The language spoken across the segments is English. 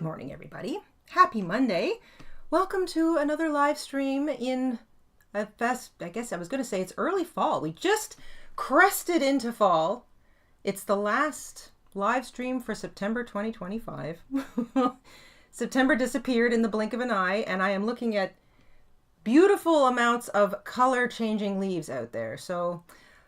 Good morning, everybody. Happy Monday. Welcome to another live stream in, I guess I was going to say it's early fall. We just crested into fall. It's the last live stream for September 2025. September disappeared in the blink of an eye, and I am looking at beautiful amounts of color changing leaves out there. So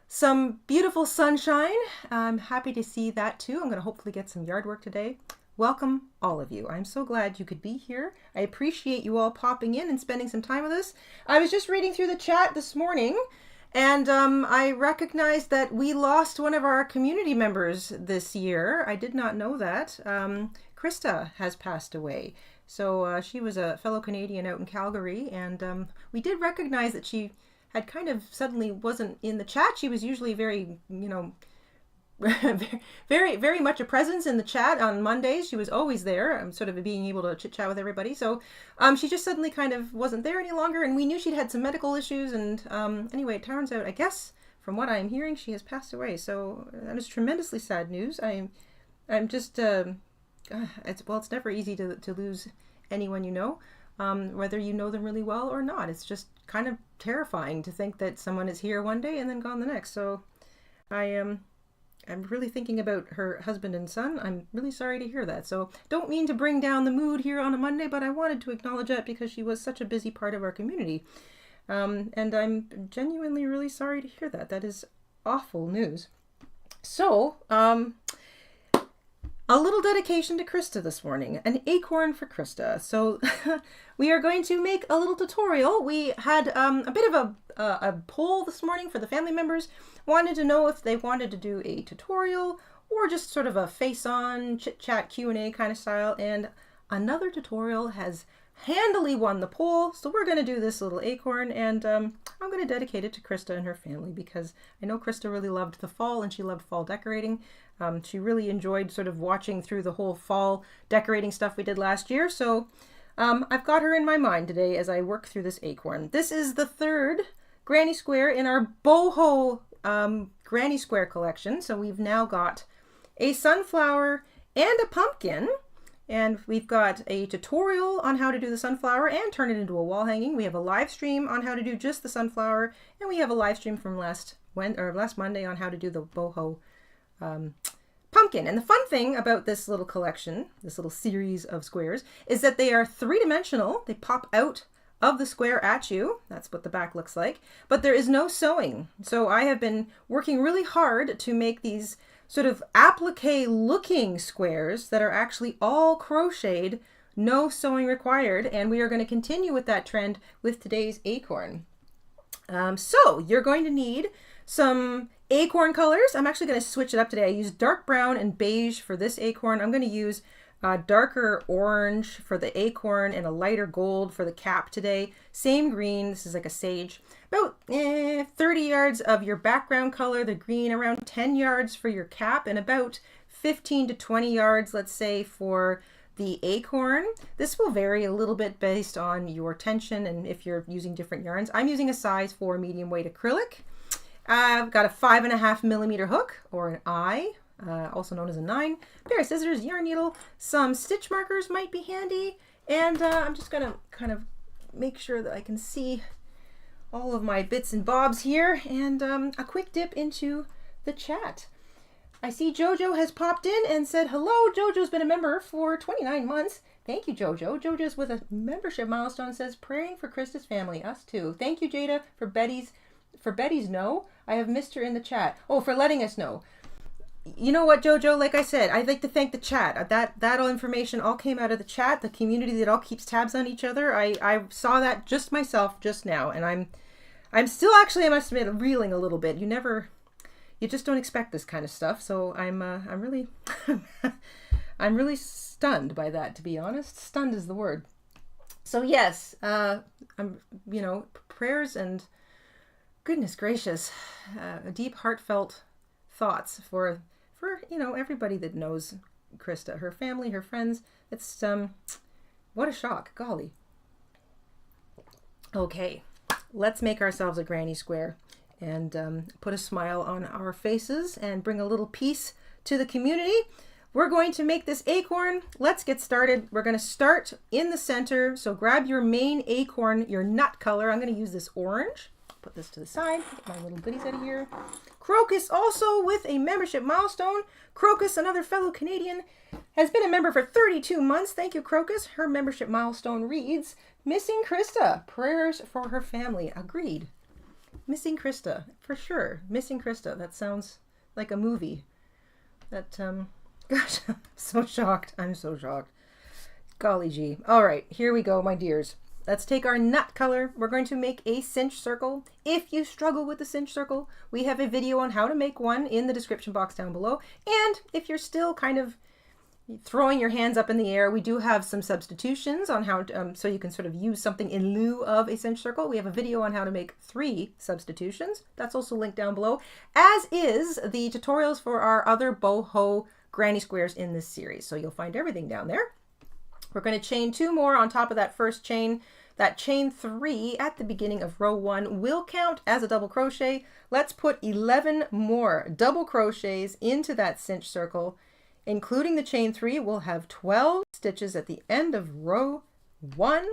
some beautiful sunshine. I'm happy to see that too. I'm going to hopefully get some yard work today. Welcome, all of you. I'm so glad you could be here. I appreciate you all popping in and spending some time with us. I was just reading through the chat this morning, and I recognized that we lost one of our community members this year. I did not know that. Krista has passed away. So she was a fellow Canadian out in Calgary, and we did recognize that she had kind of suddenly wasn't in the chat. She was usually very, very much a presence in the chat on Mondays. She was always there, sort of being able to chit chat with everybody. So she just suddenly kind of wasn't there any longer, and we knew she'd had some medical issues. And anyway, it turns out, I guess, from what I'm hearing, she has passed away. So that is tremendously sad news. I'm just it's never easy to lose anyone you know, whether you know them really well or not. It's just kind of terrifying to think that someone is here one day and then gone the next. So I'm really thinking about her husband and son. I'm really sorry to hear that. So don't mean to bring down the mood here on a Monday, but I wanted to acknowledge that because she was such a busy part of our community. And I'm genuinely really sorry to hear that. That is awful news. So, a little dedication to Krista this morning, an acorn for Krista. So we are going to make a little tutorial. We had a bit of a poll this morning for the family members. Wanted to know if they wanted to do a tutorial or just sort of a face-on chit-chat Q&A kind of style. And another tutorial has handily won the poll. So we're going to do this little acorn, and I'm going to dedicate it to Krista and her family because I know Krista really loved the fall and she loved fall decorating. She really enjoyed sort of watching through the whole fall decorating stuff we did last year. So I've got her in my mind today as I work through this acorn. This is the third granny square in our Boho granny square collection. So we've now got a sunflower and a pumpkin, and we've got a tutorial on how to do the sunflower and turn it into a wall hanging. We have a live stream on how to do just the sunflower, and we have a live stream from last Monday on how to do the boho pumpkin. And the fun thing about this little collection, this little series of squares, is that they are three-dimensional. They pop out of the square at you. That's what the back looks like. But there is no sewing. So I have been working really hard to make these sort of applique looking squares that are actually all crocheted, no sewing required. And we are going to continue with that trend with today's acorn. So you're going to need some acorn colors. I'm actually going to switch it up today. I used dark brown and beige for this acorn. I'm going to use darker orange for the acorn and a lighter gold for the cap today. Same green. This is like a sage. About 30 yards of your background color, the green, around 10 yards for your cap, and about 15 to 20 yards, let's say, for the acorn. This will vary a little bit based on your tension and if you're using different yarns. I'm using a size 4 medium weight acrylic. I've got a 5.5 millimeter hook, or an eye, also known as a 9, pair of scissors, yarn needle, some stitch markers might be handy, and I'm just gonna kind of make sure that I can see all of my bits and bobs here, and a quick dip into the chat. I see Jojo has popped in and said hello. Jojo's been a member for 29 months. Thank you, Jojo. Jojo's with a membership milestone, says praying for Krista's family. Us too. Thank you, Jayda, for Betty's no. I have missed her in the chat. Oh, for letting us know. You know what, Jojo? Like I said, I'd like to thank the chat. That all information all came out of the chat, the community that all keeps tabs on each other. I saw that just myself just now, and I'm still actually, I must admit, reeling a little bit. You just don't expect this kind of stuff. So I'm really I'm really stunned by that, to be honest. Stunned is the word. So yes, prayers and goodness gracious, deep heartfelt thoughts for everybody that knows Krista, her family, her friends. It's what a shock, golly. Okay, let's make ourselves a granny square and put a smile on our faces and bring a little peace to the community. we're going to make this acorn. Let's get started. We're going to start in the center. So grab your main acorn, your nut color. I'm going to use this orange. Put this to the side. Get my little goodies out of here. Crocus also with a membership milestone. Crocus, another fellow Canadian, has been a member for 32 months. Thank you, Crocus. Her membership milestone reads, Missing Krista, prayers for her family. Agreed. Missing Krista, for sure. Missing Krista. That sounds like a movie. That, gosh, I'm so shocked. I'm so shocked. Golly gee. All right, here we go, my dears. Let's take our nut color. We're going to make a cinch circle. If you struggle with the cinch circle, we have a video on how to make one in the description box down below. And if you're still kind of throwing your hands up in the air, we do have some substitutions on how to, so you can sort of use something in lieu of a cinch circle. We have a video on how to make 3 substitutions. That's also linked down below, as is the tutorials for our other boho granny squares in this series. So you'll find everything down there. We're going to chain 2 more on top of that first chain. That chain 3 at the beginning of row 1 will count as a double crochet. Let's put 11 more double crochets into that cinch circle. Including the chain 3, we'll have 12 stitches at the end of row 1.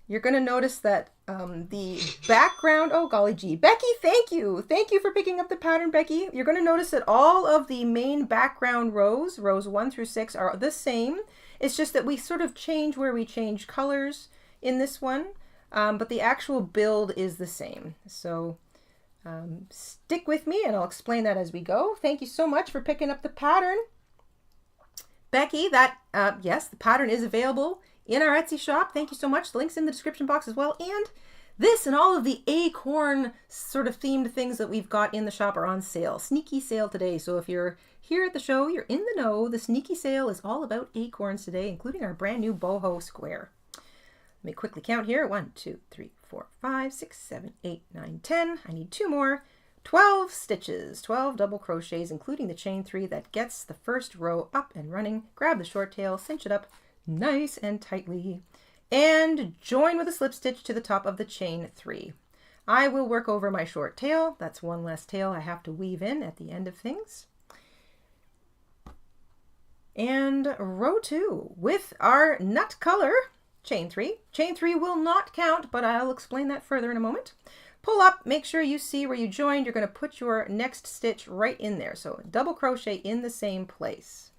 You're going to notice that the background, oh golly gee, Becky, thank you. Thank you for picking up the pattern, Becky. You're going to notice that all of the main background rows, rows 1 through 6, are the same. It's just that we sort of change where we change colors in this one, but the actual build is the same. So stick with me and I'll explain that as we go. Thank you so much for picking up the pattern. Becky, that, yes, the pattern is available in our Etsy shop. Thank you so much. The link's in the description box as well. And this and all of the acorn sort of themed things that we've got in the shop are on sale. Sneaky sale today. So if you're here at the show, you're in the know. The sneaky sale is all about acorns today, including our brand new boho square. Let me quickly count here. 1, 2, 3, 4, 5, 6, 7, 8, 9, 10. I need 2 more. 12 stitches, 12 double crochets, including the chain 3 that gets the first row up and running. Grab the short tail, cinch it up nice and tightly, and join with a slip stitch to the top of the chain 3. I will work over my short tail. That's one less tail I have to weave in at the end of things. And row 2 with our nut color, chain 3. Chain 3 will not count, but I'll explain that further in a moment. Pull up, make sure you see where you joined. You're going to put your next stitch right in there. So double crochet in the same place.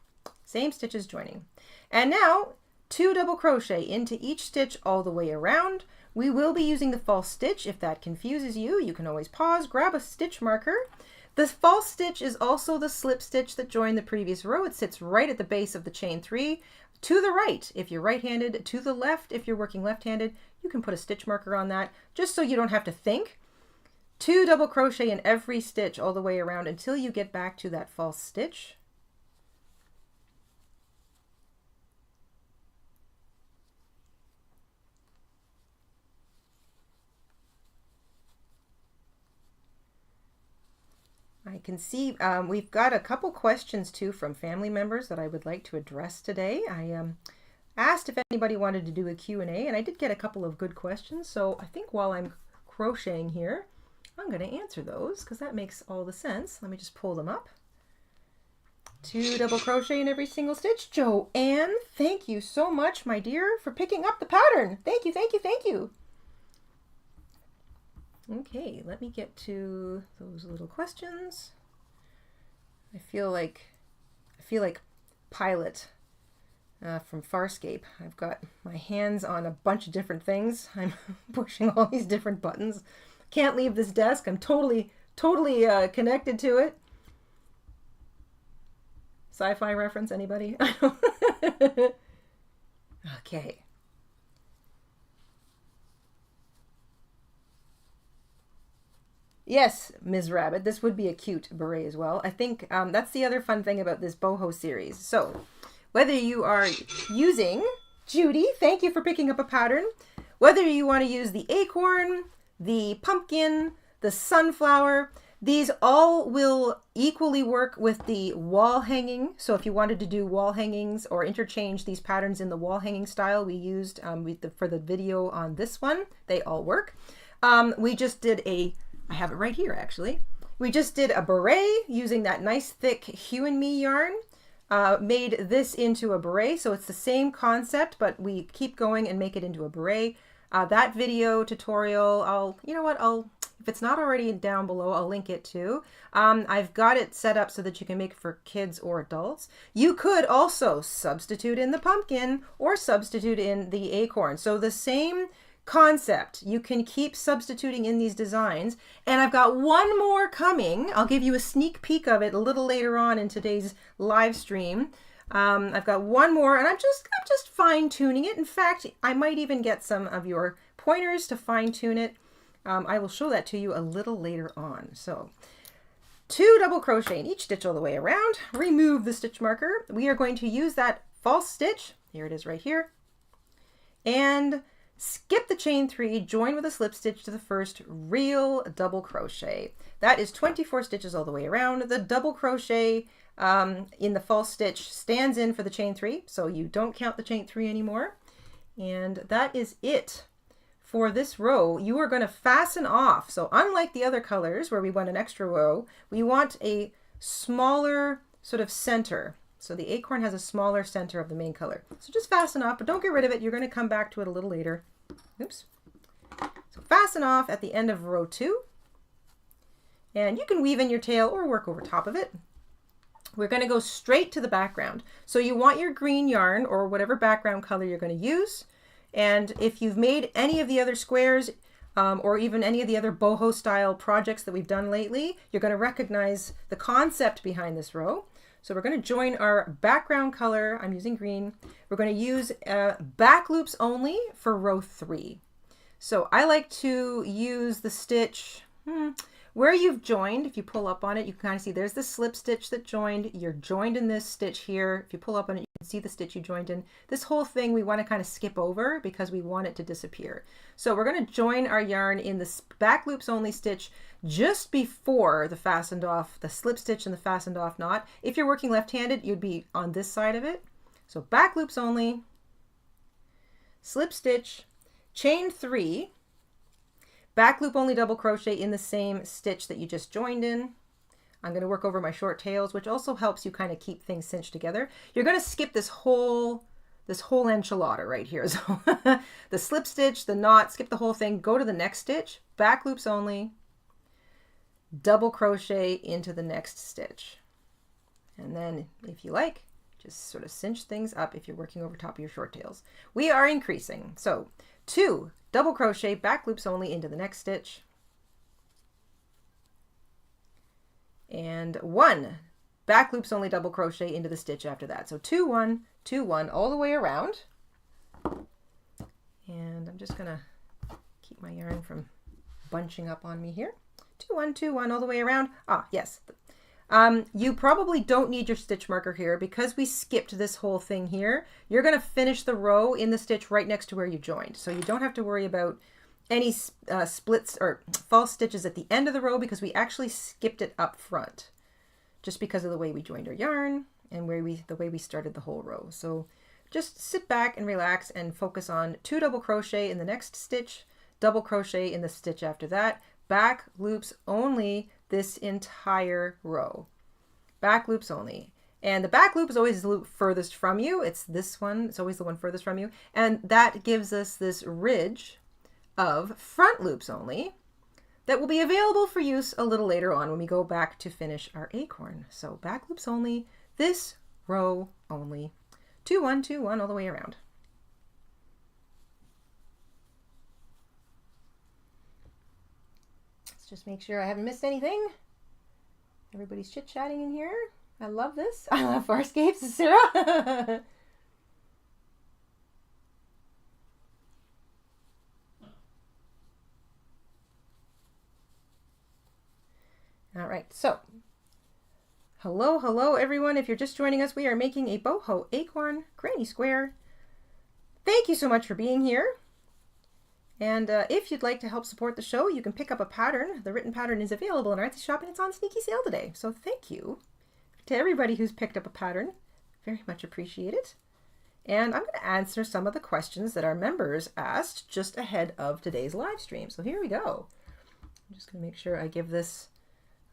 Same stitches joining. And now 2 double crochet into each stitch all the way around. We will be using the false stitch. If that confuses you, you can always pause, grab a stitch marker. The false stitch is also the slip stitch that joined the previous row. It sits right at the base of the chain 3. To the right, if you're right-handed, to the left, if you're working left-handed, you can put a stitch marker on that, just so you don't have to think. 2 double crochet in every stitch all the way around until you get back to that false stitch. I can see we've got a couple questions too from family members that I would like to address today. I asked if anybody wanted to do a Q&A, and I did get a couple of good questions. So I think while I'm crocheting here, I'm going to answer those because that makes all the sense. Let me just pull them up. 2 double crochet in every single stitch. Joanne, thank you so much, my dear, for picking up the pattern. Thank you, thank you, thank you. Okay, let me get to those little questions. I feel like Pilot from Farscape. I've got my hands on a bunch of different things. I'm pushing all these different buttons. Can't leave this desk. I'm totally connected to it. Sci-fi reference, anybody? Okay. Yes, Ms. Rabbit, this would be a cute beret as well. I think that's the other fun thing about this boho series. So whether you are using, Judy, thank you for picking up a pattern. Whether you want to use the acorn, the pumpkin, the sunflower, these all will equally work with the wall hanging. So if you wanted to do wall hangings or interchange these patterns in the wall hanging style we used for the video on this one, they all work. We just did I have it right here actually. We just did a beret using that nice thick Hue and Me yarn. made this into a beret. So it's the same concept, but we keep going and make it into a beret. That video tutorial, you know what, if it's not already down below, I'll link it too. I've got it set up so that you can make it for kids or adults. You could also substitute in the pumpkin or substitute in the acorn. So the same concept, you can keep substituting in these designs. And I've got one more coming. I'll give you a sneak peek of it a little later on in today's live stream. I've got one more, and I'm just fine tuning it. In fact, I might even get some of your pointers to fine tune it. I will show that to you a little later on. So 2 double crochet in each stitch all the way around. Remove the stitch marker. We are going to use that false stitch. Here it is right here. And skip the chain 3, join with a slip stitch to the first real double crochet. That is 24 stitches all the way around. The double crochet in the false stitch stands in for the chain 3, so you don't count the chain 3 anymore. And that is it for this row. You are going to fasten off. So unlike the other colors where we want an extra row, we want a smaller sort of center. So the acorn has a smaller center of the main color. So just fasten off, but don't get rid of it. You're going to come back to it a little later. Oops. So fasten off at the end of row 2. And you can weave in your tail or work over top of it. We're going to go straight to the background. So you want your green yarn or whatever background color you're going to use. And if you've made any of the other squares or even any of the other boho style projects that we've done lately, you're going to recognize the concept behind this row. So we're going to join our background color. I'm using green. We're going to use back loops only for row 3. So I like to use the stitch where you've joined. If you pull up on it, you can kind of see there's the slip stitch that joined. You're joined in this stitch here. If you pull up on it, you can see the stitch you joined in. This whole thing we want to kind of skip over because we want it to disappear. So we're going to join our yarn in this back loops only stitch just before the fastened off, the slip stitch and the fastened off knot. If you're working left-handed, you'd be on this side of it. So back loops only, slip stitch, chain 3, back loop only double crochet in the same stitch that you just joined in. I'm going to work over my short tails, which also helps you kind of keep things cinched together. You're going to skip this whole enchilada right here. So the slip stitch, the knot, skip the whole thing, go to the next stitch, back loops only, double crochet into the next stitch. And then if you like, just sort of cinch things up if you're working over top of your short tails. We are increasing. So 2 double crochet, back loops only into the next stitch. And 1 back loops only double crochet into the stitch after that. So 2, 1, 2, 1 all the way around. And I'm just going to keep my yarn from bunching up on me here. 2, 1, 2, 1 all the way around. Ah, yes. You probably don't need your stitch marker here because we skipped this whole thing here. You're going to finish the row in the stitch right next to where you joined. So you don't have to worry about any splits or false stitches at the end of the row because we actually skipped it up front just because of the way we joined our yarn and the way we started the whole row. So just sit back and relax and focus on 2 double crochet in the next stitch, double crochet in the stitch after that, back loops only this entire row. Back loops only. And the back loop is always the loop furthest from you. It's this one. It's always the one furthest from you. And that gives us this ridge of front loops only that will be available for use a little later on when we go back to finish our acorn. So back loops only, this row only. 2, 1, 2, 1 all the way around. Just make sure I haven't missed anything. Everybody's chit-chatting in here. I love this. I love Farscapes, Sarah. All right, so hello everyone. If you're just joining us, we are making a boho Acorn Granny Square. Thank you so much for being here. And if you'd like to help support the show, you can pick up a pattern. The written pattern is available in our Etsy shop and it's on sneaky sale today. So thank you to everybody who's picked up a pattern. Very much appreciate it. And I'm going to answer some of the questions that our members asked just ahead of today's live stream. So here we go. I'm just going to make sure I give this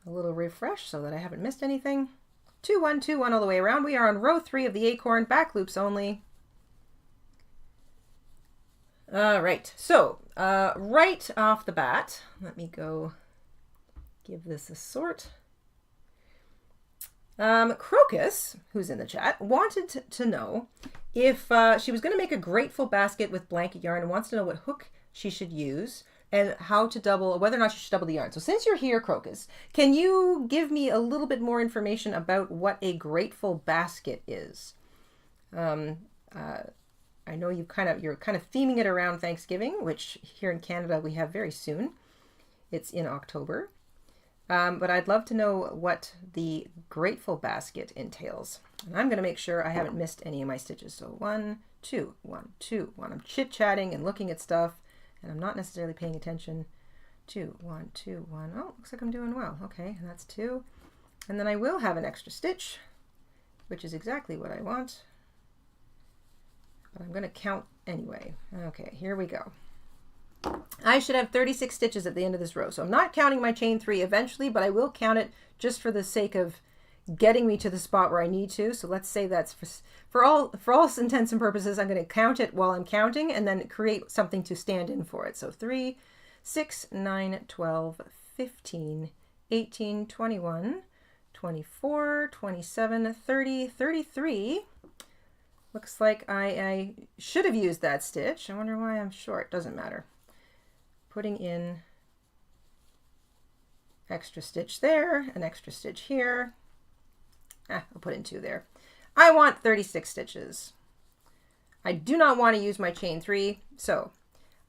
a little refresh so that I haven't missed anything. 2, 1, 2, 1 all the way around. We are on row 3 of the acorn, back loops only. All right, so right off the bat, let me go give this a sort. Crocus, who's in the chat, wanted to know if she was going to make a grateful basket with blanket yarn and wants to know what hook she should use and how to double, whether or not she should double the yarn. So since you're here, Crocus, can you give me a little bit more information about what a grateful basket is? I know you're kind of theming it around Thanksgiving, which here in Canada we have very soon. It's in October. But I'd love to know what the grateful basket entails. And I'm going to make sure I haven't missed any of my stitches. So 1, 2, 1, 2, 1. I'm chit-chatting and looking at stuff, and I'm not necessarily paying attention. 2, 1, 2, 1. Oh, looks like I'm doing well. Okay, and that's 2. And then I will have an extra stitch, which is exactly what I want. But I'm going to count anyway. Okay, here we go. I should have 36 stitches at the end of this row. So I'm not counting my chain 3 eventually, but I will count it just for the sake of getting me to the spot where I need to. So let's say that's for all intents and purposes, I'm going to count it while I'm counting and then create something to stand in for it. So 3, 6, 9, 12, 15, 18, 21, 24, 27, 30, 33. Looks like I should have used that stitch. I wonder why I'm short. Doesn't matter. Putting in extra stitch there, an extra stitch here. I'll put in 2 there. I want 36 stitches. I do not want to use my chain 3, so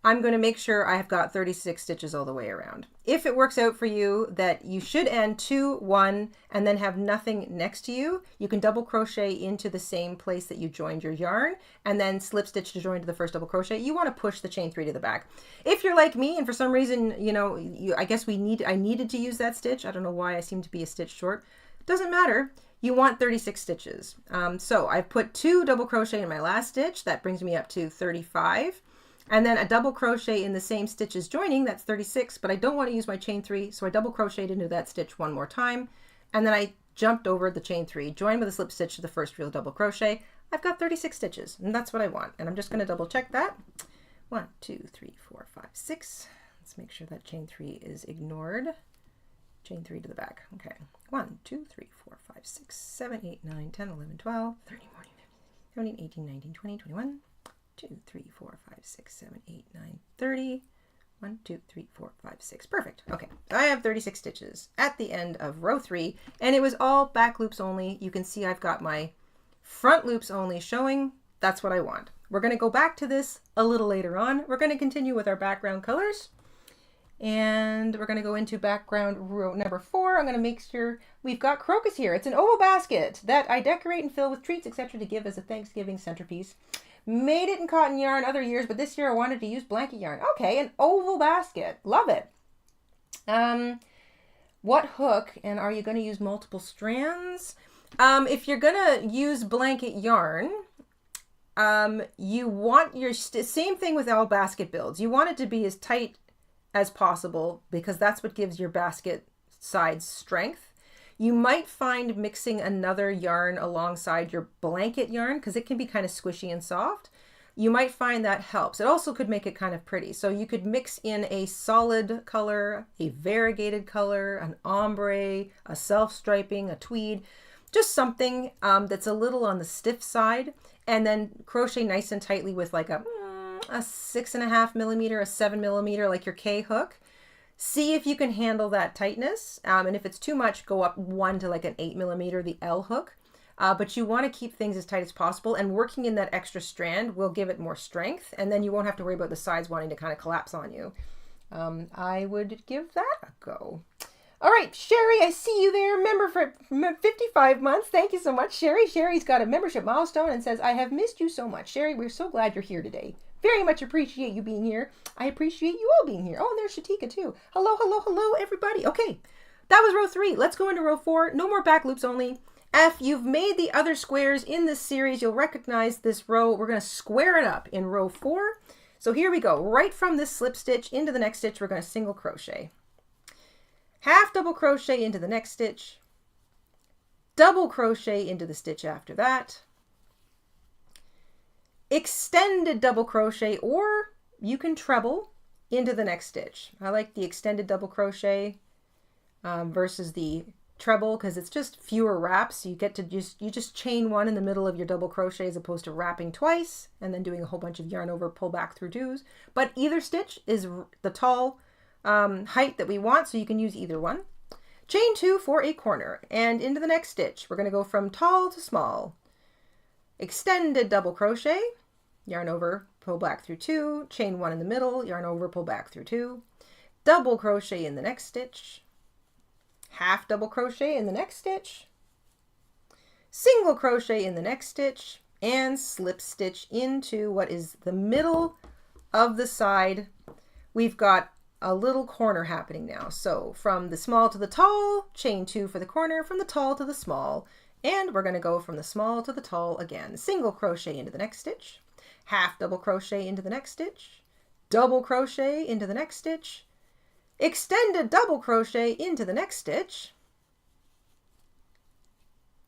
I'm going to make sure I have got 36 stitches all the way around. If it works out for you that you should end 2, 1, and then have nothing next to you, you can double crochet into the same place that you joined your yarn and then slip stitch to join to the first double crochet. You want to push the chain 3 to the back. If you're like me and for some reason, you know, I guess I needed to use that stitch. I don't know why I seem to be a stitch short. Doesn't matter. You want 36 stitches. So I've put 2 double crochet in my last stitch. That brings me up to 35. And then a double crochet in the same stitch as joining, that's 36, but I don't want to use my chain 3, so I double crocheted into that stitch one more time, and then I jumped over the chain 3, joined with a slip stitch to the first real double crochet. I've got 36 stitches, and that's what I want. And I'm just going to double check that. 1, 2, 3, 4, 5, 6. Let's make sure that chain 3 is ignored. Chain 3 to the back. Okay. 1, 2, 3, 4, 5, 6, 7, 8, 9, 10, 11, 12, 13, 14, 15, 17, 18, 19, 20, 21. 2, 3, 4, 5, 6, 7, 8, 9, 30. 1, 2, 3, 4, 5, 6. Perfect. Okay. I have 36 stitches at the end of row 3, and it was all back loops only. You can see I've got my front loops only showing. That's what I want. We're going to go back to this a little later on. We're going to continue with our background colors, and we're going to go into background row number 4. I'm going to make sure we've got crocus here. It's an oval basket that I decorate and fill with treats, etc. to give as a Thanksgiving centerpiece. Made it in cotton yarn other years, but this year I wanted to use blanket yarn. Okay, an oval basket. Love it. What hook, and are you going to use multiple strands? If you're going to use blanket yarn, you want your, same thing with all basket builds. You want it to be as tight as possible because that's what gives your basket sides strength. You might find mixing another yarn alongside your blanket yarn because it can be kind of squishy and soft. You might find that helps. It also could make it kind of pretty. So you could mix in a solid color, a variegated color, an ombre, a self-striping, a tweed, just something that's a little on the stiff side, and then crochet nice and tightly with like a 6.5 millimeter, a 7 millimeter, like your K hook. See if you can handle that tightness. And if it's too much, go up 1 to like an 8 millimeter, the L hook. But you want to keep things as tight as possible, and working in that extra strand will give it more strength, and then you won't have to worry about the sides wanting to kind of collapse on you. I would give that a go. All right, Sherry, I see you there. Member for 55 months. Thank you so much, Sherry. Sherry's got a membership milestone and says, I have missed you so much. Sherry, we're so glad you're here today. Very much appreciate you being here. I appreciate you all being here. Oh, and there's Shatika too. Hello, hello, hello, everybody. Okay, that was row 3. Let's go into row 4. No more back loops only. If you've made the other squares in this series, you'll recognize this row. We're going to square it up in row 4. So here we go. Right from this slip stitch into the next stitch, we're going to single crochet. Half double crochet into the next stitch. double crochet into the stitch after that, extended double crochet, or you can treble into the next stitch. I like the extended double crochet versus the treble because it's just fewer wraps. You get to just chain one in the middle of your double crochet as opposed to wrapping twice and then doing a whole bunch of yarn over, pull back through twos. But either stitch is the tall height that we want, so you can use either one. Chain 2 for a corner, and into the next stitch we're going to go from tall to small. Extended double crochet, yarn over, pull back through 2, chain 1 in the middle, yarn over, pull back through 2, double crochet in the next stitch, half double crochet in the next stitch, single crochet in the next stitch, and slip stitch into what is the middle of the side. We've got a little corner happening now. So from the small to the tall, chain 2 for the corner, from the tall to the small, and we're going to go from the small to the tall again. Single crochet into the next stitch, half double crochet into the next stitch, double crochet into the next stitch, extended double crochet into the next stitch,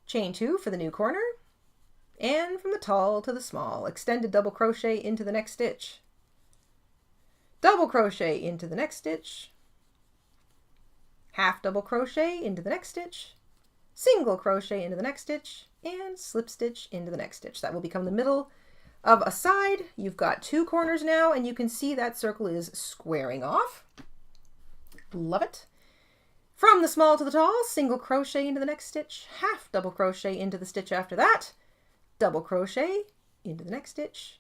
chain 2 for the new corner, and from the tall to the small, extended double crochet into the next stitch, double crochet into the next stitch, half double crochet into the next stitch, single crochet into the next stitch, and slip stitch into the next stitch. That will become the middle of a side. You've got 2 corners now, and you can see that circle is squaring off. Love it. From the small to the tall, single crochet into the next stitch, half double crochet into the stitch after that, double crochet into the next stitch.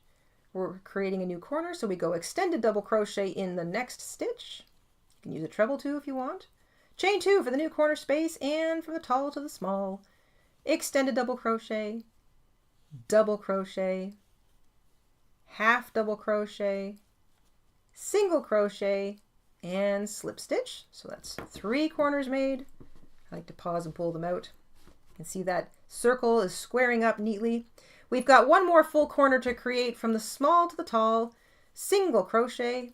We're creating a new corner, so we go extended double crochet in the next stitch. You can use a treble too if you want. Chain 2 for the new corner space, and from the tall to the small, extended double crochet, half double crochet, single crochet, and slip stitch. So that's 3 corners made. I like to pause and pull them out. You can see that circle is squaring up neatly. We've got 1 more full corner to create from the small to the tall, single crochet,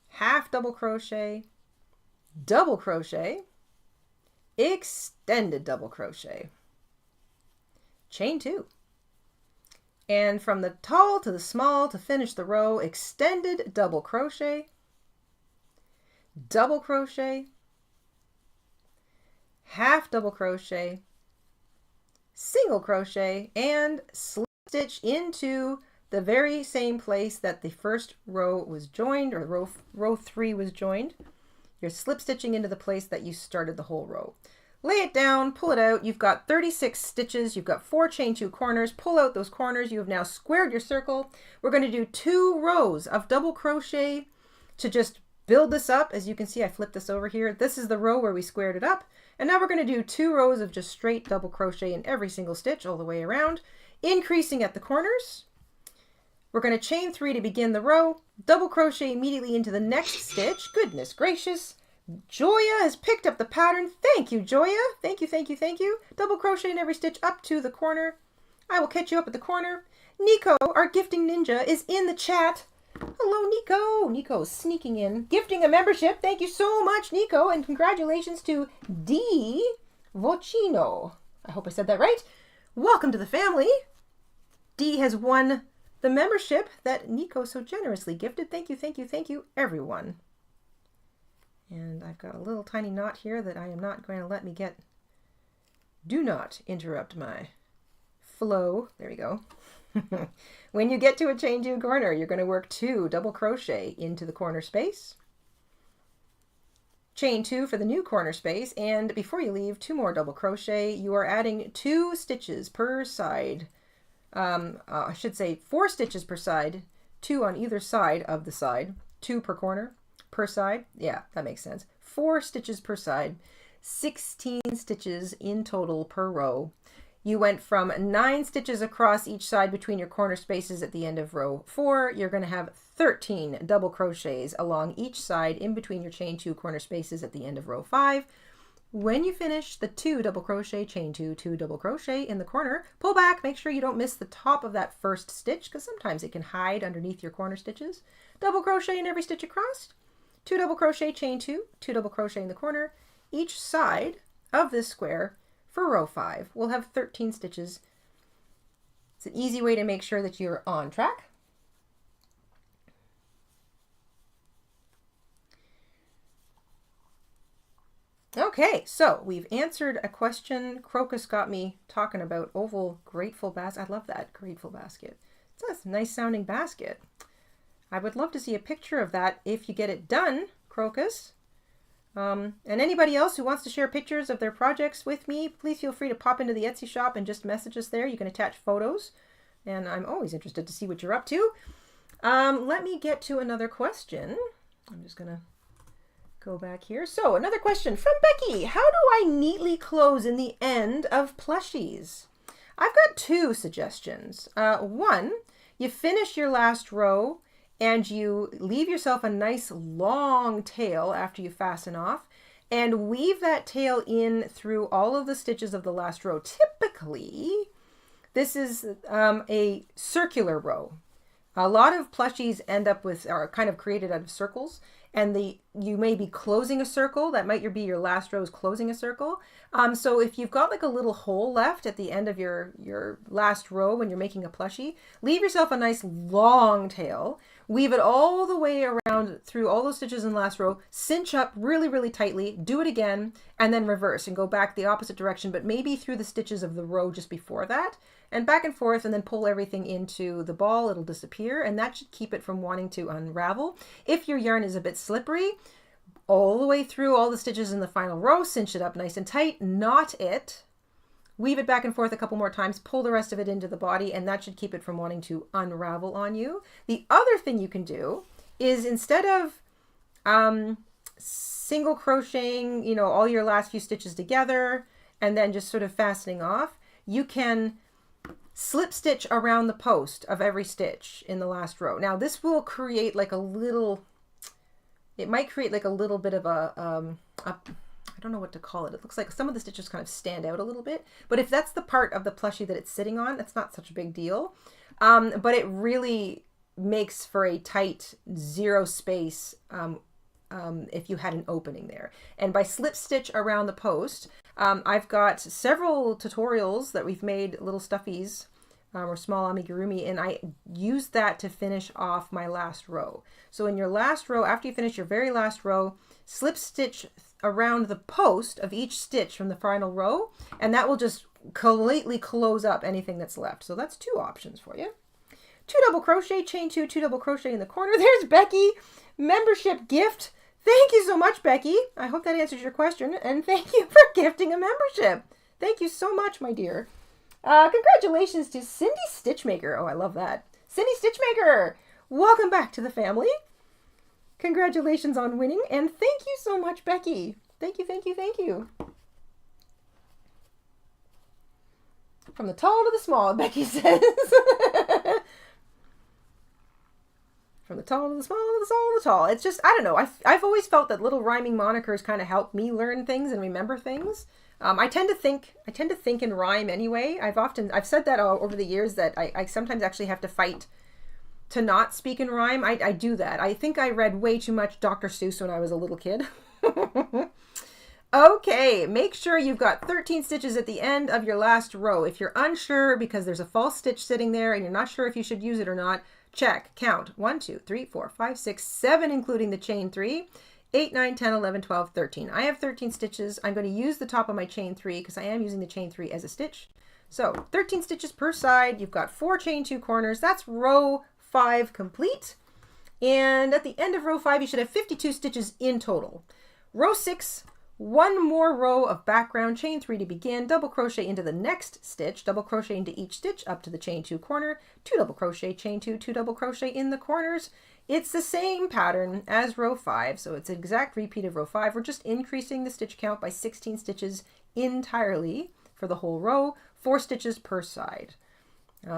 half double crochet, double crochet, extended double crochet, chain 2. And from the tall to the small to finish the row, extended double crochet, half double crochet, single crochet, and slip stitch into the very same place that the first row was joined, or row 3 was joined. You're slip stitching into the place that you started the whole row. Lay it down, pull it out. You've got 36 stitches. You've got 4 chain 2 corners. Pull out those corners. You have now squared your circle. We're going to do 2 rows of double crochet to just build this up. As you can see, I flipped this over here. This is the row where we squared it up. And now we're going to do 2 rows of just straight double crochet in every single stitch all the way around, increasing at the corners. We're going to chain 3 to begin the row, double crochet immediately into the next stitch. Goodness gracious. Joya has picked up the pattern. Thank you, Joya. Thank you, thank you, thank you. Double crochet in every stitch up to the corner. I will catch you up at the corner. Nico, our gifting ninja, is in the chat. Hello, Nico. Nico is sneaking in, gifting a membership. Thank you so much, Nico, and congratulations to D. Vocino. I hope I said that right. Welcome to the family. D has won the membership that Nico so generously gifted. Thank you, thank you, thank you, everyone. And I've got a little tiny knot here that I am not going to let me get. Do not interrupt my flow. There we go. When you get to a chain 2 corner, you're going to work 2 double crochet into the corner space, chain 2 for the new corner space, and before you leave, 2 more double crochet. You are adding 2 stitches per side. I should say 4 stitches per side, 2 on either side of the side, 2 per corner per side. Yeah, that makes sense. 4 stitches per side, 16 stitches in total per row. You went from 9 stitches across each side between your corner spaces at the end of row 4. You're going to have 13 double crochets along each side in between your chain 2 corner spaces at the end of row 5. When you finish the 2 double crochet, chain 2, 2 double crochet in the corner, pull back, make sure you don't miss the top of that first stitch because sometimes it can hide underneath your corner stitches. Double crochet in every stitch across, 2 double crochet, chain 2, 2 double crochet in the corner, each side of this square for row 5. We'll have 13 stitches. It's an easy way to make sure that you're on track. Okay, so we've answered a question. Crocus got me talking about oval grateful basket. I love that, grateful basket. It's a nice sounding basket. I would love to see a picture of that if you get it done, Crocus. And anybody else who wants to share pictures of their projects with me, please feel free to pop into the Etsy shop and just message us there. You can attach photos, and I'm always interested to see what you're up to. Let me get to another question. I'm just going to go back here. So another question from Becky. How do I neatly close in the end of plushies? I've got 2 suggestions. One, you finish your last row and you leave yourself a nice long tail after you fasten off and weave that tail in through all of the stitches of the last row. Typically, this is a circular row. A lot of plushies end up with, are kind of created out of circles, and you may be closing a circle. That might be your last row is closing a circle. So if you've got like a little hole left at the end of your last row when you're making a plushie, leave yourself a nice long tail, weave it all the way around through all those stitches in the last row, cinch up really, really tightly, do it again, and then reverse and go back the opposite direction, but maybe through the stitches of the row just before that, and back and forth, and then pull everything into the ball. It'll disappear, and that should keep it from wanting to unravel. If your yarn is a bit slippery, all the way through all the stitches in the final row, cinch it up nice and tight, knot it, weave it back and forth a couple more times, pull the rest of it into the body, and that should keep it from wanting to unravel on you. The other thing you can do is, instead of single crocheting, you know, all your last few stitches together and then just sort of fastening off, you can slip stitch around the post of every stitch in the last row. Now this will create like a little, it might create like a little bit of a I don't know what to call it. It looks like some of the stitches kind of stand out a little bit, but if that's the part of the plushie that it's sitting on, it's not such a big deal. But it really makes for a tight zero space if you had an opening there. And by slip stitch around the post, I've got several tutorials that we've made, little stuffies or small amigurumi, and I use that to finish off my last row. So in your last row, after you finish your very last row, slip stitch around the post of each stitch from the final row, and that will just completely close up anything that's left. So that's 2 options for you. 2 double crochet, chain 2, 2 double crochet in the corner. There's Becky, membership gift. Thank you so much, Becky. I hope that answers your question, and thank you for gifting a membership. Thank you so much, my dear. Congratulations to Cindy Stitchmaker. Oh, I love that. Cindy Stitchmaker, welcome back to the family. Congratulations on winning, and thank you so much, Becky. Thank you, thank you, thank you. From the tall to the small, Becky says. From the tall to the small to the small to the tall. It's just, I don't know. I've always felt that little rhyming monikers kind of help me learn things and remember things. I tend to think in rhyme anyway. I've said that over the years that I sometimes actually have to fight to not speak in rhyme. I do that. I think I read way too much Dr. Seuss when I was a little kid. Okay, make sure you've got 13 stitches at the end of your last row. If you're unsure because there's a false stitch sitting there and you're not sure if you should use it or not, check, count 1, 2, 3, 4, 5, 6, 7, including the chain 3, 8, 9, 10, 11, 12, 13. I have 13 stitches. I'm going to use the top of my chain 3 because I am using the chain 3 as a stitch. So 13 stitches per side. You've got 4 chain 2 corners. That's row 5 complete. And at the end of row 5, you should have 52 stitches in total. Row 6, 1 more row of background, chain 3 to begin, double crochet into the next stitch, double crochet into each stitch up to the chain 2 corner, 2 double crochet, chain 2, 2 double crochet in the corners. It's the same pattern as row 5, so it's an exact repeat of row 5. We're just increasing the stitch count by 16 stitches entirely for the whole row, 4 stitches per side.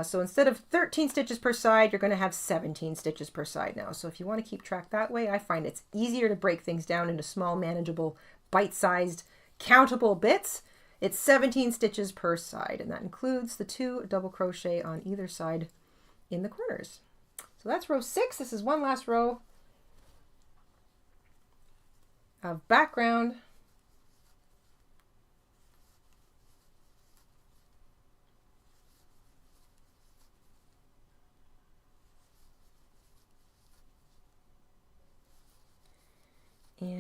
So instead of 13 stitches per side, you're going to have 17 stitches per side now. So if you want to keep track that way, I find it's easier to break things down into small, manageable, bite-sized, countable bits. It's 17 stitches per side, and that includes the 2 double crochet on either side in the corners. So that's row 6. This is one last row of background.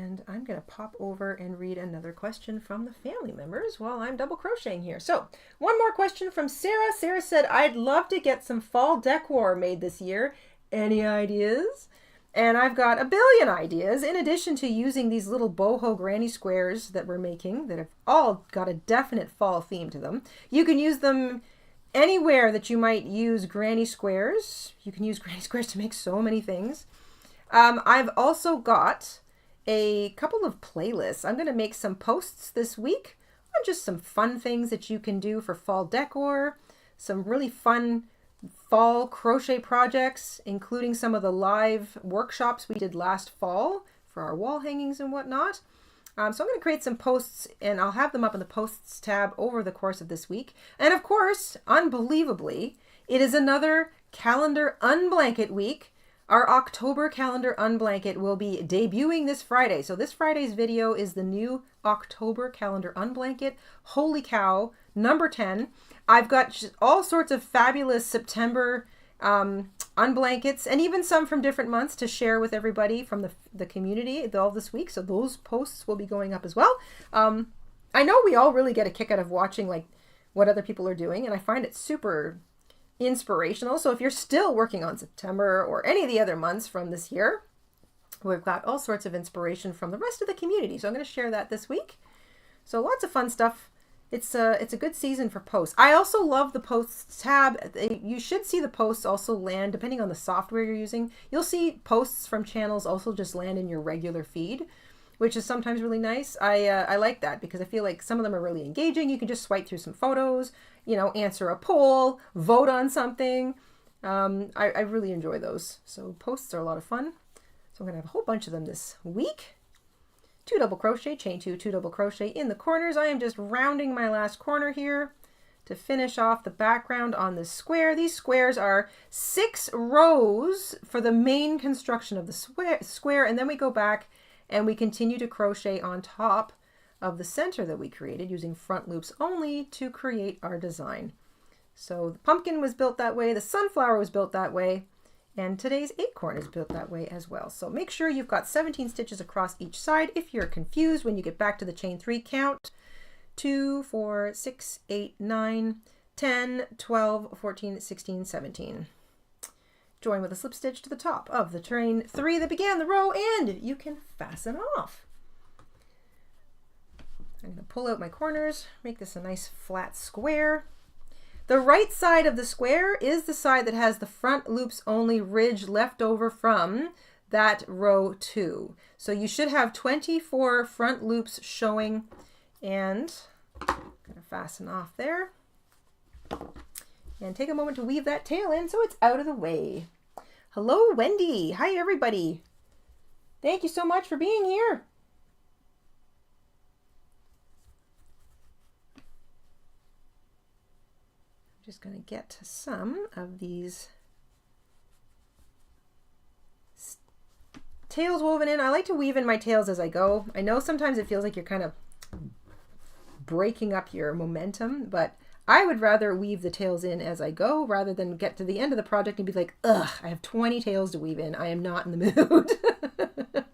And I'm going to pop over and read another question from the family members while I'm double crocheting here. So one more question from Sarah. Sarah said, I'd love to get some fall decor made this year. Any ideas? And I've got a billion ideas in addition to using these little boho granny squares that we're making that have all got a definite fall theme to them. You can use them anywhere that you might use granny squares. You can use granny squares to make so many things. I've also got a couple of playlists. I'm going to make some posts this week on just some fun things that you can do for fall decor, some really fun fall crochet projects, including some of the live workshops we did last fall for our wall hangings and whatnot. So I'm going to create some posts and I'll have them up in the posts tab over the course of this week. And of course, unbelievably, it is another calendar unblanket week. Our October calendar unblanket will be debuting this Friday. So this Friday's video is the new October calendar unblanket. Holy cow, number 10. I've got all sorts of fabulous September unblankets and even some from different months to share with everybody from the community all this week. So those posts will be going up as well. I know we all really get a kick out of watching like what other people are doing, and I find it super inspirational. So if you're still working on September or any of the other months from this year, we've got all sorts of inspiration from the rest of the community. So I'm going to share that this week. So lots of fun stuff. It's a good season for posts. I also love the posts tab. You should see the posts also land, depending on the software you're using. You'll see posts from channels also just land in your regular feed, which is sometimes really nice. I like that because I feel like some of them are really engaging. You can just swipe through some photos, you know, answer a poll, vote on something. I really enjoy those. So posts are a lot of fun. So I'm going to have a whole bunch of them this week. 2 double crochet, chain 2, 2 double crochet in the corners. I am just rounding my last corner here to finish off the background on this square. These squares are 6 rows for the main construction of the square, and then we go back and we continue to crochet on top of the center that we created using front loops only to create our design. So the pumpkin was built that way, the sunflower was built that way, and today's acorn is built that way as well. So make sure you've got 17 stitches across each side. If you're confused when you get back to the chain 3 count, 2, 4, 6, 8, 9, 10, 12, 14, 16, 17. Join with a slip stitch to the top of the chain 3 that began the row, and you can fasten off. I'm going to pull out my corners, make this a nice flat square. The right side of the square is the side that has the front loops only ridge left over from that row 2. So you should have 24 front loops showing, and I'm going to fasten off there. And take a moment to weave that tail in so it's out of the way. Hello, Wendy. Hi, everybody. Thank you so much for being here. I'm just going to get to some of these tails woven in. I like to weave in my tails as I go. I know sometimes it feels like you're kind of breaking up your momentum, but I would rather weave the tails in as I go rather than get to the end of the project and be like, ugh, I have 20 tails to weave in. I am not in the mood.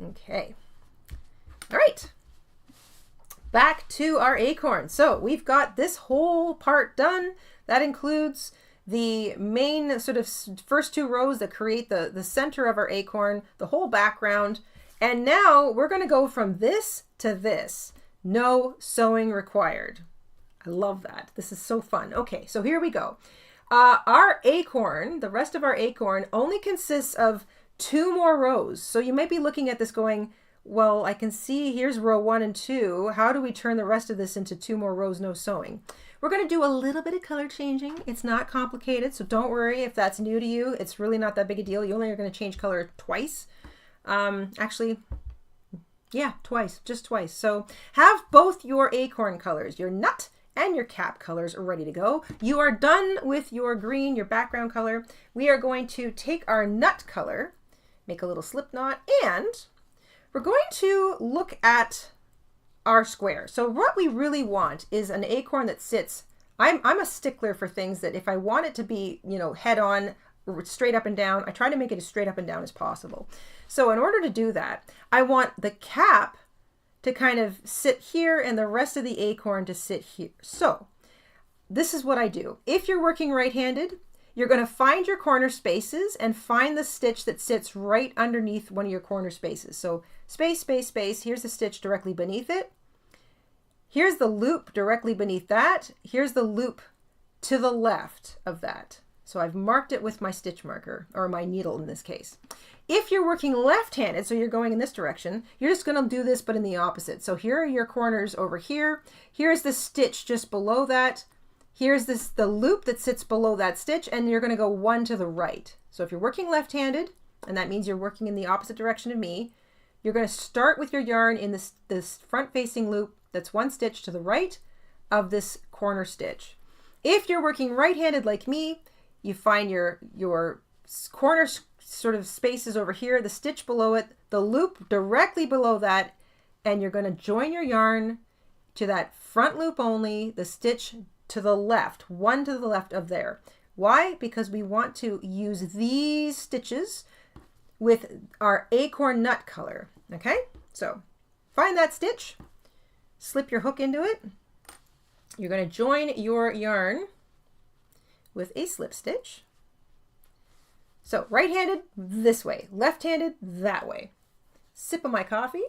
Okay. All right. Back to our acorn. So we've got this whole part done. That includes the main sort of first 2 rows that create the center of our acorn, the whole background. And now we're going to go from this to this. No sewing required. I love that. This is so fun. Okay, so here we go. Our acorn, the rest of our acorn, only consists of 2 more rows. So you might be looking at this going, well, I can see here's row 1 and 2. How do we turn the rest of this into 2 more rows, no sewing? We're going to do a little bit of color changing. It's not complicated, so don't worry if that's new to you. It's really not that big a deal. You only are going to change color twice. Actually, yeah, twice, just twice. So have both your acorn colors, your nut and your cap colors ready to go. You are done with your green, your background color. We are going to take our nut color, make a little slip knot, and we're going to look at our square. So what we really want is an acorn that sits, I'm a stickler for things that if I want it to be, you know, head on, straight up and down. I try to make it as straight up and down as possible. So in order to do that, I want the cap to kind of sit here and the rest of the acorn to sit here. So this is what I do. If you're working right-handed, you're going to find your corner spaces and find the stitch that sits right underneath one of your corner spaces. So space, space, space. Here's the stitch directly beneath it. Here's the loop directly beneath that. Here's the loop to the left of that. So I've marked it with my stitch marker, or my needle in this case. If you're working left-handed, so you're going in this direction, you're just going to do this but in the opposite. So here are your corners over here. Here's the stitch just below that. Here's the loop that sits below that stitch, and you're going to go one to the right. So if you're working left-handed, and that means you're working in the opposite direction of me, you're going to start with your yarn in this front-facing loop that's one stitch to the right of this corner stitch. If you're working right-handed like me, you find your corner sort of spaces over here, the stitch below it, the loop directly below that, and you're going to join your yarn to that front loop only, the stitch to the left, one to the left of there. Why? Because we want to use these stitches with our acorn nut color. Okay, so find that stitch, slip your hook into it. You're going to join your yarn with a slip stitch. So right-handed this way, left-handed that way. Sip of my coffee.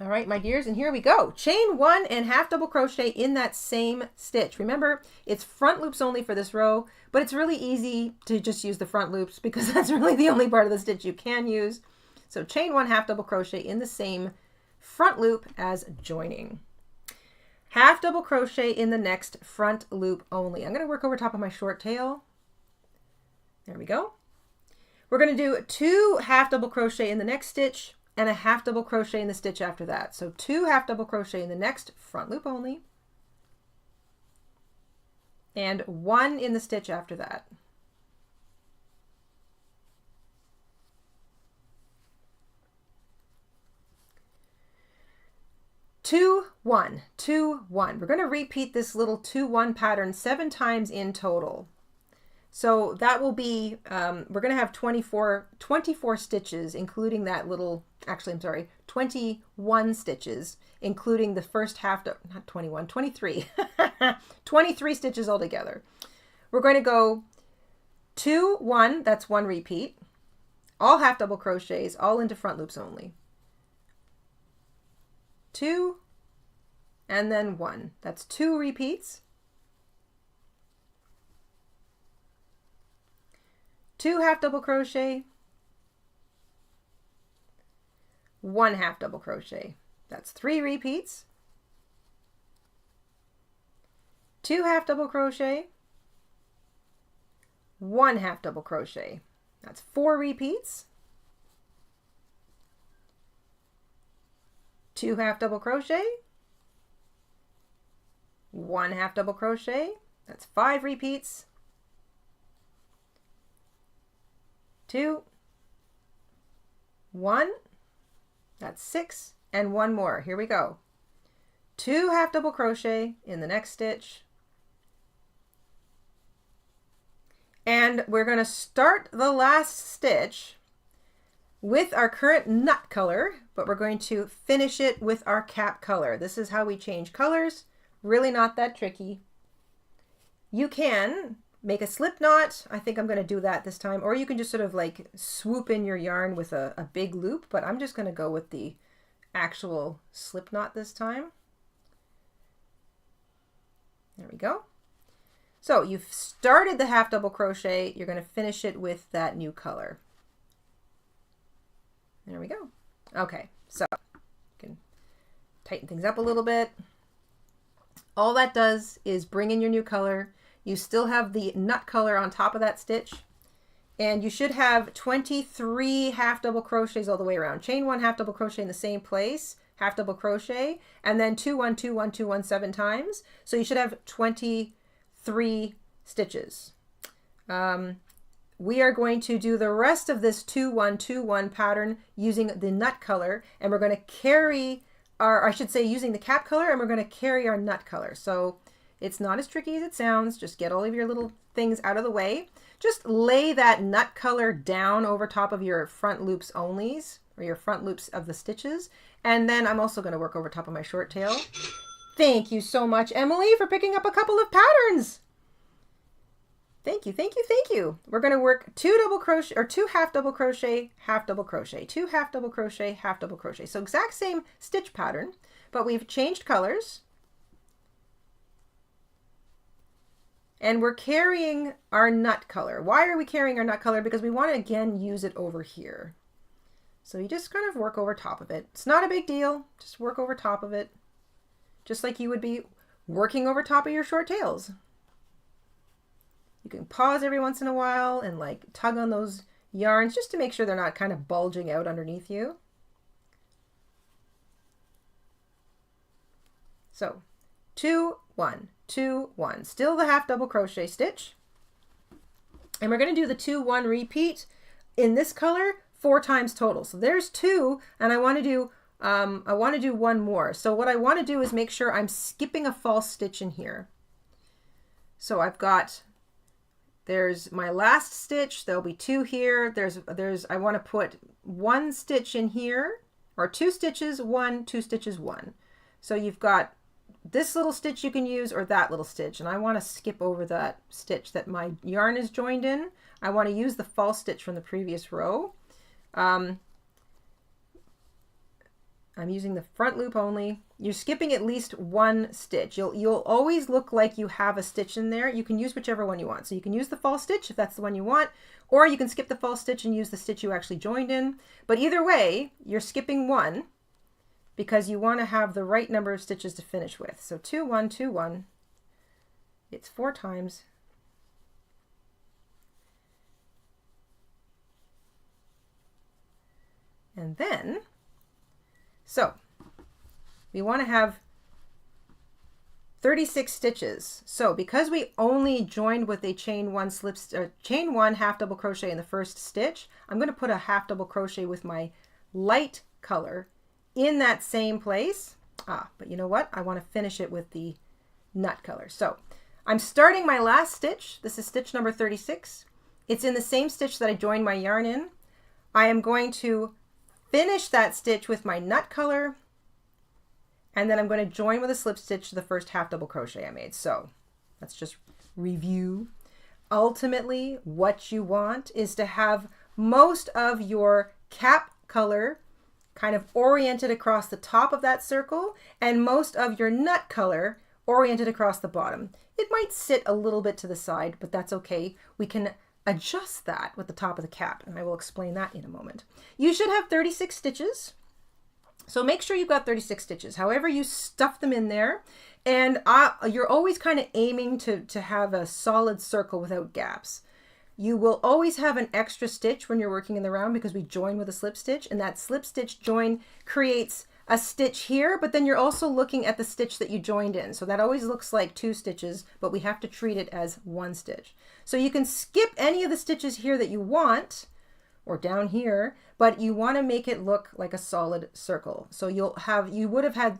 All right, my dears, and here we go. Chain one and half double crochet in that same stitch. Remember, it's front loops only for this row, but it's really easy to just use the front loops because that's really the only part of the stitch you can use. So chain one, half double crochet in the same front loop as joining. Half double crochet in the next front loop only. I'm going to work over top of my short tail. There we go. We're going to do 2 half double crochet in the next stitch and a half double crochet in the stitch after that. So 2 half double crochet in the next front loop only, and 1 in the stitch after that. Two, 1, 2, 1. We're going to repeat this little 2, 1 pattern 7 times in total. So that will be, we're going to have 24 stitches, including that little, actually, I'm sorry, 21 stitches, including the first half, not 21, 23, 23 stitches altogether. We're going to go 2, 1, that's 1 repeat, all half double crochets, all into front loops only. 2, and then 1, that's 2 repeats. 2 half double crochet, 1 half double crochet. That's 3 repeats. 2 half double crochet, 1 half double crochet. That's 4 repeats. 2 half double crochet, 1 half double crochet. That's 5 repeats. 2, 1, that's 6, and 1 more. Here we go. 2 half double crochet in the next stitch. And we're going to start the last stitch with our current nut color, but we're going to finish it with our cap color. This is how we change colors. Really not that tricky. You can make a slip knot. I think I'm going to do that this time. Or you can just sort of like swoop in your yarn with a big loop, but I'm just going to go with the actual slip knot this time. There we go. So you've started the half double crochet. You're going to finish it with that new color. There we go. Okay, so you can tighten things up a little bit. All that does is bring in your new color. You still have the nut color on top of that stitch, and you should have 23 half double crochets all the way around. Chain 1 half double crochet in the same place, half double crochet, and then 2, 1, 2, 1, 2, 1 7 times. So you should have 23 stitches. We are going to do the rest of this 2, 1, 2, 1 pattern using the nut color, and we're going to carry our, I should say using the cap color, and we're going to carry our nut color. So It's not as tricky as it sounds. Just get all of your little things out of the way. Just lay that nut color down over top of your front loops onlys, or your front loops of the stitches. And then I'm also going to work over top of my short tail. Thank you so much, Emily, for picking up a couple of patterns. Thank you, thank you, thank you. We're going to work 2 double crochet, or 2 half double crochet, half double crochet, 2 half double crochet, half double crochet. So exact same stitch pattern, but we've changed colors. And we're carrying our nut color. Why are we carrying our nut color? Because we want to again use it over here. So you just kind of work over top of it. It's not a big deal. Just work over top of it. Just like you would be working over top of your short tails. You can pause every once in a while and like tug on those yarns just to make sure they're not kind of bulging out underneath you. So 2, 1, 2, 1, still the half double crochet stitch. And we're going to do the 2, 1 repeat in this color 4 times total. So there's 2, and I want to do 1 more. So what I want to do is make sure I'm skipping a false stitch in here. So I've got, there's my last stitch, there'll be 2 here. I want to put 1 stitch in here, or 2 stitches, 1, 2 stitches, 1. So you've got this little stitch you can use, or that little stitch, and I want to skip over that stitch that my yarn is joined in. I want to use the false stitch from the previous row. I'm using the front loop only. You're skipping at least 1 stitch. You'll always look like you have a stitch in there. You can use whichever one you want. So you can use the false stitch if that's the one you want, or you can skip the false stitch and use the stitch you actually joined in. But either way, you're skipping 1 because you want to have the right number of stitches to finish with. So 2, 1, 2, 1. It's 4 times. And then, so we want to have 36 stitches. So because we only joined with a chain 1 half double crochet in the first stitch, I'm going to put a half double crochet with my light color in that same place. But you know what? I want to finish it with the nut color. So I'm starting my last stitch. This is stitch number 36. It's in the same stitch that I joined my yarn in. I am going to finish that stitch with my nut color, and then I'm going to join with a slip stitch to the first half double crochet I made. So let's just review. Ultimately, what you want is to have most of your cap color kind of oriented across the top of that circle, and most of your nut color oriented across the bottom. It might sit a little bit to the side, but that's okay. We can adjust that with the top of the cap, and I will explain that in a moment. You should have 36 stitches. So make sure you've got 36 stitches, however you stuff them in there. And you're always kind of aiming to have a solid circle without gaps. You will always have an extra stitch when you're working in the round because we join with a slip stitch, and that slip stitch join creates a stitch here, but then you're also looking at the stitch that you joined in. So that always looks like 2 stitches, but we have to treat it as 1 stitch. So you can skip any of the stitches here that you want, or down here, but you want to make it look like a solid circle. So you would have had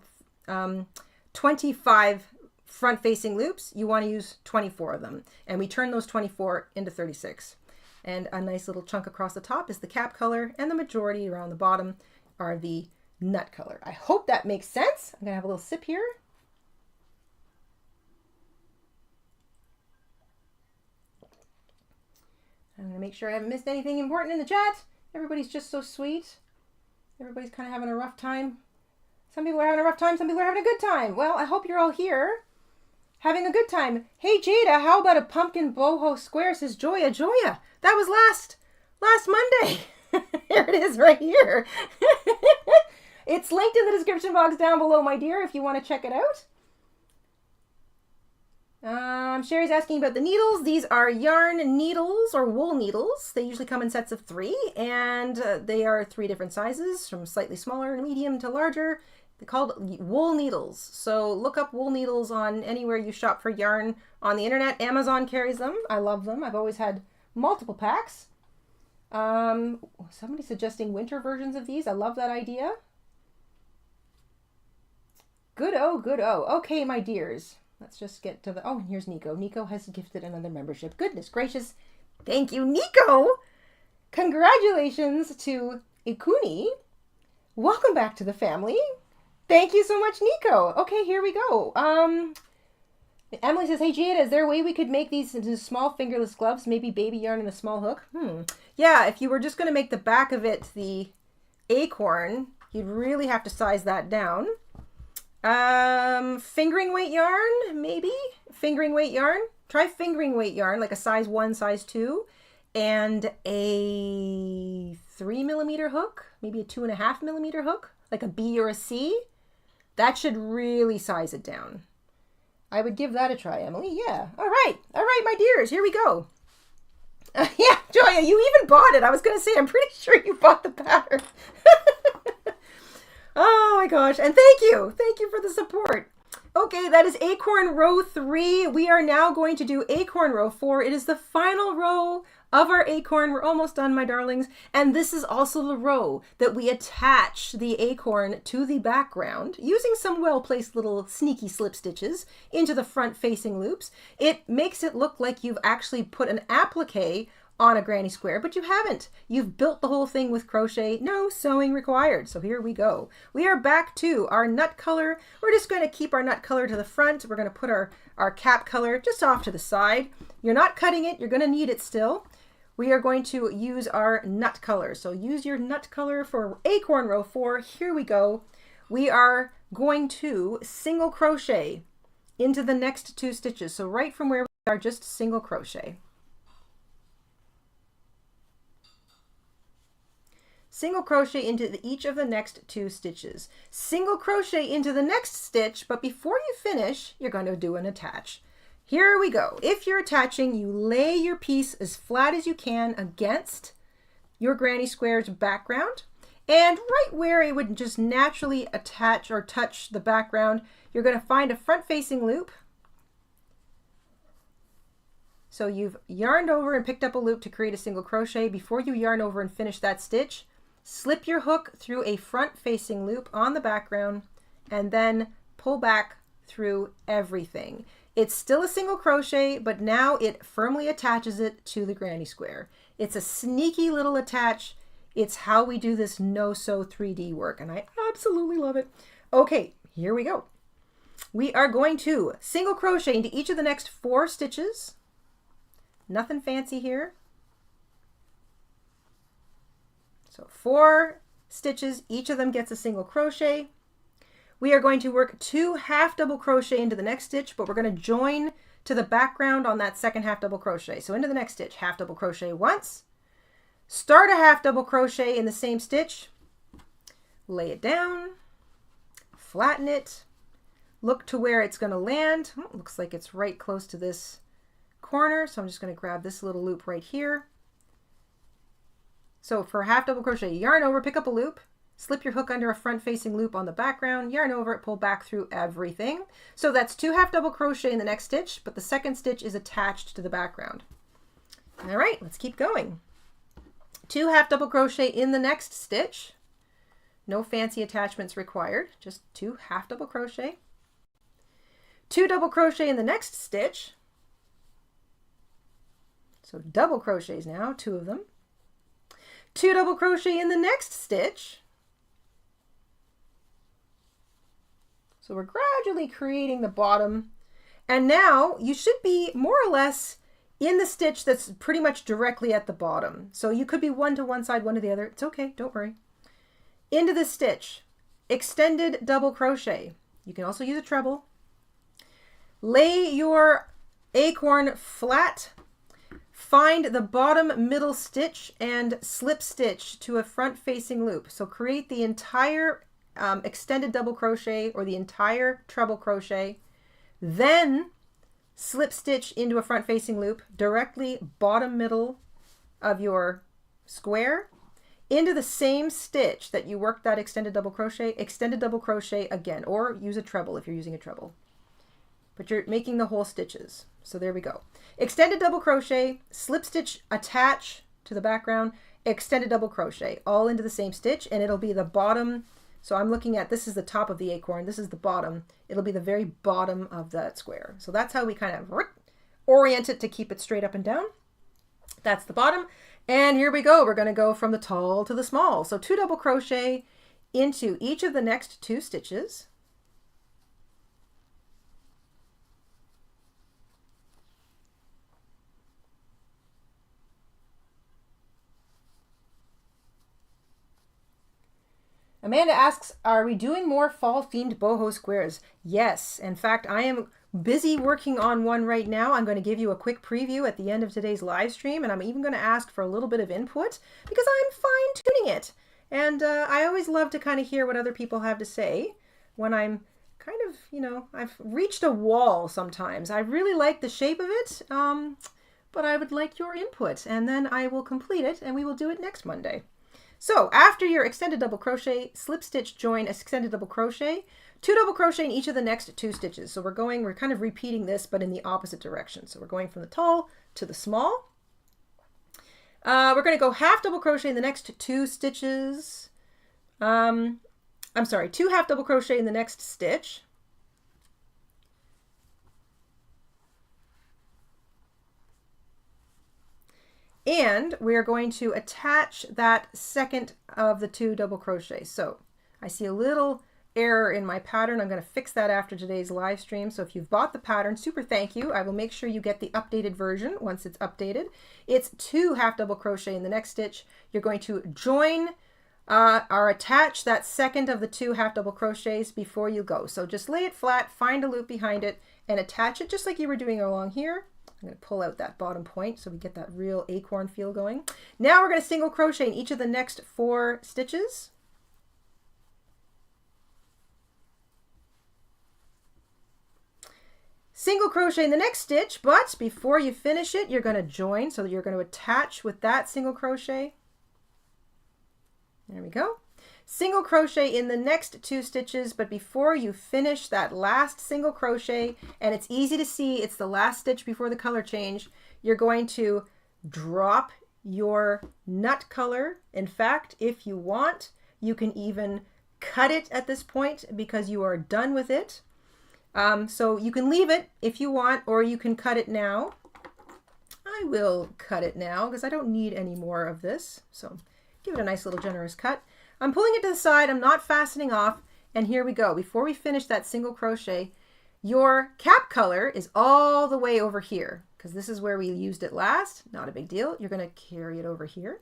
25 front-facing loops. You want to use 24 of them, and we turn those 24 into 36. And a nice little chunk across the top is the cap color, and the majority around the bottom are the nut color. I hope that makes sense. I'm gonna have a little sip here. I'm gonna make sure I haven't missed anything important in the chat. Everybody's just so sweet. Everybody's kind of having a rough time. Some people are having a rough time, some people are having a good time. Well, I hope you're all here having a good time. Hey Jayda, how about a pumpkin boho square, says Joya. Joya, that was last Monday. Here it is right here. It's linked in the description box down below, my dear, if you want to check it out. Sherry's asking about the needles. These are yarn needles or wool needles. They usually come in sets of 3, and they are 3 different sizes, from slightly smaller and medium to larger. They're called wool needles. So look up wool needles on anywhere you shop for yarn on the internet. Amazon carries them. I love them. I've always had multiple packs. Somebody suggesting winter versions of these. I love that idea. Good-o, good-o. Okay, my dears. Let's just get to the, oh, and here's Nico. Nico has gifted another membership. Goodness gracious. Thank you, Nico. Congratulations to Ikuni. Welcome back to the family. Thank you so much, Nico. Okay, here we go. Emily says, hey, Jayda, is there a way we could make these into small fingerless gloves? Maybe baby yarn and a small hook? Yeah, if you were just going to make the back of it the acorn, you'd really have to size that down. Fingering weight yarn, maybe? Fingering weight yarn? Try fingering weight yarn, like a size 1, size 2, and a 3mm hook, maybe a 2.5mm hook, like a B or a C. That should really size it down. I would give that a try, Emily. Yeah. All right, my dears, here we go. Yeah, Joya, you even bought it. I was going to say, I'm pretty sure you bought the pattern. Oh my gosh. And thank you. Thank you for the support. Okay, that is Acorn Row 3. We are now going to do Acorn Row 4. It is the final row of our acorn. We're almost done, my darlings. And this is also the row that we attach the acorn to the background using some well-placed little sneaky slip stitches into the front-facing loops. It makes it look like you've actually put an applique on a granny square, but you haven't. You've built the whole thing with crochet, no sewing required. So here we go. We are back to our nut color. We're just going to keep our nut color to the front. We're going to put our cap color just off to the side. You're not cutting it. You're going to need it still. We are going to use our nut color. So use your nut color for Acorn Row 4. Here we go. We are going to single crochet into the next 2 stitches. So right from where we are, just single crochet. Single crochet into each of the next 2 stitches. Single crochet into the next stitch, but before you finish, you're going to do an attach. Here we go. If you're attaching, you lay your piece as flat as you can against your granny square's background. And right where it would just naturally attach or touch the background, you're going to find a front-facing loop. So you've yarned over and picked up a loop to create a single crochet. Before you yarn over and finish that stitch, slip your hook through a front-facing loop on the background and then pull back through everything. It's still a single crochet, but now it firmly attaches it to the granny square. It's a sneaky little attach. It's how we do this no-sew 3D work, and I absolutely love it. Okay, here we go. We are going to single crochet into each of the next 4 stitches. Nothing fancy here. So 4 stitches, each of them gets a single crochet. We are going to work 2 half double crochet into the next stitch, but we're going to join to the background on that second half double crochet. So into the next stitch, half double crochet once, start a half double crochet in the same stitch, lay it down, flatten it, look to where it's going to land. Oh, looks like it's right close to this corner. So I'm just going to grab this little loop right here. So for half double crochet, yarn over, pick up a loop, slip your hook under a front facing loop on the background, yarn over it, pull back through everything. So that's 2 half double crochet in the next stitch, but the second stitch is attached to the background. All right, let's keep going. 2 half double crochet in the next stitch. No fancy attachments required, just 2 half double crochet. 2 double crochet in the next stitch. So double crochets now, 2 of them. 2 double crochet in the next stitch. So we're gradually creating the bottom. And now you should be more or less in the stitch that's pretty much directly at the bottom. So you could be one to one side, one to the other. It's okay, don't worry. Into the stitch, extended double crochet. You can also use a treble. Lay your acorn flat. Find the bottom middle stitch and slip stitch to a front facing loop. So create the entire extended double crochet or the entire treble crochet, then slip stitch into a front facing loop directly bottom middle of your square into the same stitch that you worked that extended double crochet again, or use a treble if you're using a treble. But you're making the whole stitches. So there we go. Extended double crochet, slip stitch, attach to the background, extended double crochet, all into the same stitch, and it'll be the bottom So I'm looking at, this is the top of the acorn, this is the bottom. It'll be the very bottom of that square. So that's how we kind of orient it to keep it straight up and down. That's the bottom. And here we go. We're going to go from the tall to the small. So 2 double crochet into each of the next 2 stitches. Amanda asks, are we doing more fall-themed boho squares? Yes. In fact, I am busy working on one right now. I'm going to give you a quick preview at the end of today's live stream, and I'm even going to ask for a little bit of input because I'm fine-tuning it. And I always love to kind of hear what other people have to say when I'm kind of, you know, I've reached a wall sometimes. I really like the shape of it, but I would like your input, and then I will complete it, and we will do it next Monday. So after your extended double crochet, slip stitch, join, extended double crochet, 2 double crochet in each of the next 2 stitches. So we're kind of repeating this, but in the opposite direction. So we're going from the tall to the small. We're going to go half double crochet in the next 2 stitches. I'm sorry, 2 half double crochet in the next stitch. And we're going to attach that second of the 2 double crochets. So I see a little error in my pattern. I'm going to fix that after today's live stream. So if you've bought the pattern, super thank you. I will make sure you get the updated version once it's updated. It's 2 half double crochet in the next stitch. You're going to join or attach that second of the 2 half double crochets before you go. So just lay it flat, find a loop behind it, and attach it just like you were doing along here. I'm going to pull out that bottom point so we get that real acorn feel going. Now we're going to single crochet in each of the next 4 stitches. Single crochet in the next stitch, but before you finish it, you're going to join. So you're going to attach with that single crochet. There we go. Single crochet in the next 2 stitches, but before you finish that last single crochet, and it's easy to see, it's the last stitch before the color change, you're going to drop your nut color. In fact, if you want, you can even cut it at this point because you are done with it. So you can leave it if you want, or you can cut it now. I will cut it now because I don't need any more of this. So give it a nice little generous cut. I'm pulling it to the side, I'm not fastening off, and here we go. Before we finish that single crochet, your cap color is all the way over here because this is where we used it last. Not a big deal. You're going to carry it over here.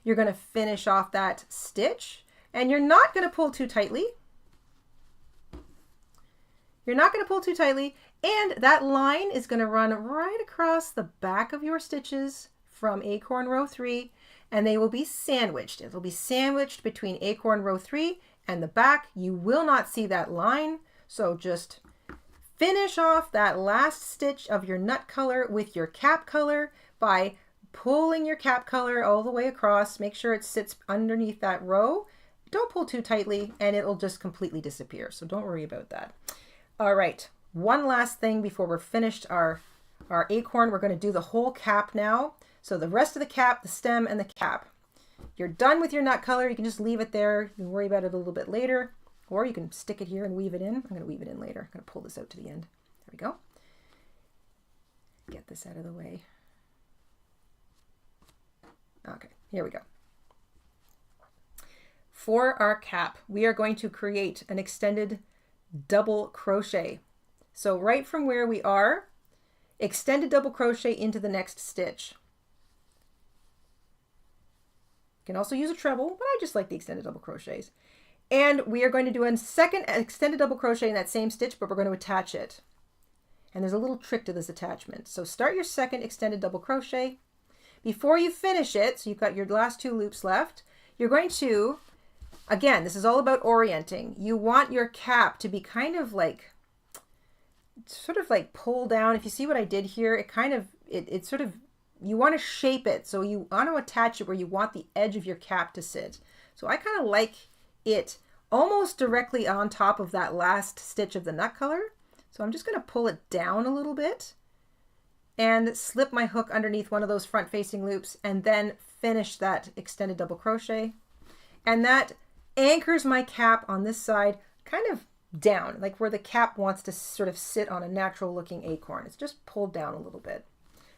You're going to finish off that stitch, and you're not going to pull too tightly. You're not going to pull too tightly, and that line is going to run right across the back of your stitches from Acorn Row 3. And they will be sandwiched. It will be sandwiched between Acorn Row 3 and the back. You will not see that line. So just finish off that last stitch of your nut color with your cap color by pulling your cap color all the way across. Make sure it sits underneath that row. Don't pull too tightly and it'll just completely disappear. So don't worry about that. All right, one last thing before we're finished our acorn. We're going to do the whole cap now. So the rest of the cap, the stem, and the cap. You're done with your nut color. You can just leave it there. You can worry about it a little bit later, or you can stick it here and weave it in. I'm going to weave it in later. I'm going to pull this out to the end. There we go. Get this out of the way. Okay, here we go. For our cap, we are going to create an extended double crochet. So right from where we are, extended double crochet into the next stitch. You can also use a treble, but I just like the extended double crochets. And we are going to do a second extended double crochet in that same stitch, but we're going to attach it. And there's a little trick to this attachment. So start your second extended double crochet. Before you finish it, so you've got your last 2 loops left, you're going to, again, this is all about orienting. You want your cap to be kind of like, sort of like pull down. If you see what I did here, it kind of, it sort of, you want to shape it. So you want to attach it where you want the edge of your cap to sit. So I kind of like it almost directly on top of that last stitch of the nut color. So I'm just going to pull it down a little bit and slip my hook underneath one of those front facing loops and then finish that extended double crochet. And that anchors my cap on this side kind of down, like where the cap wants to sort of sit on a natural looking acorn. It's just pulled down a little bit.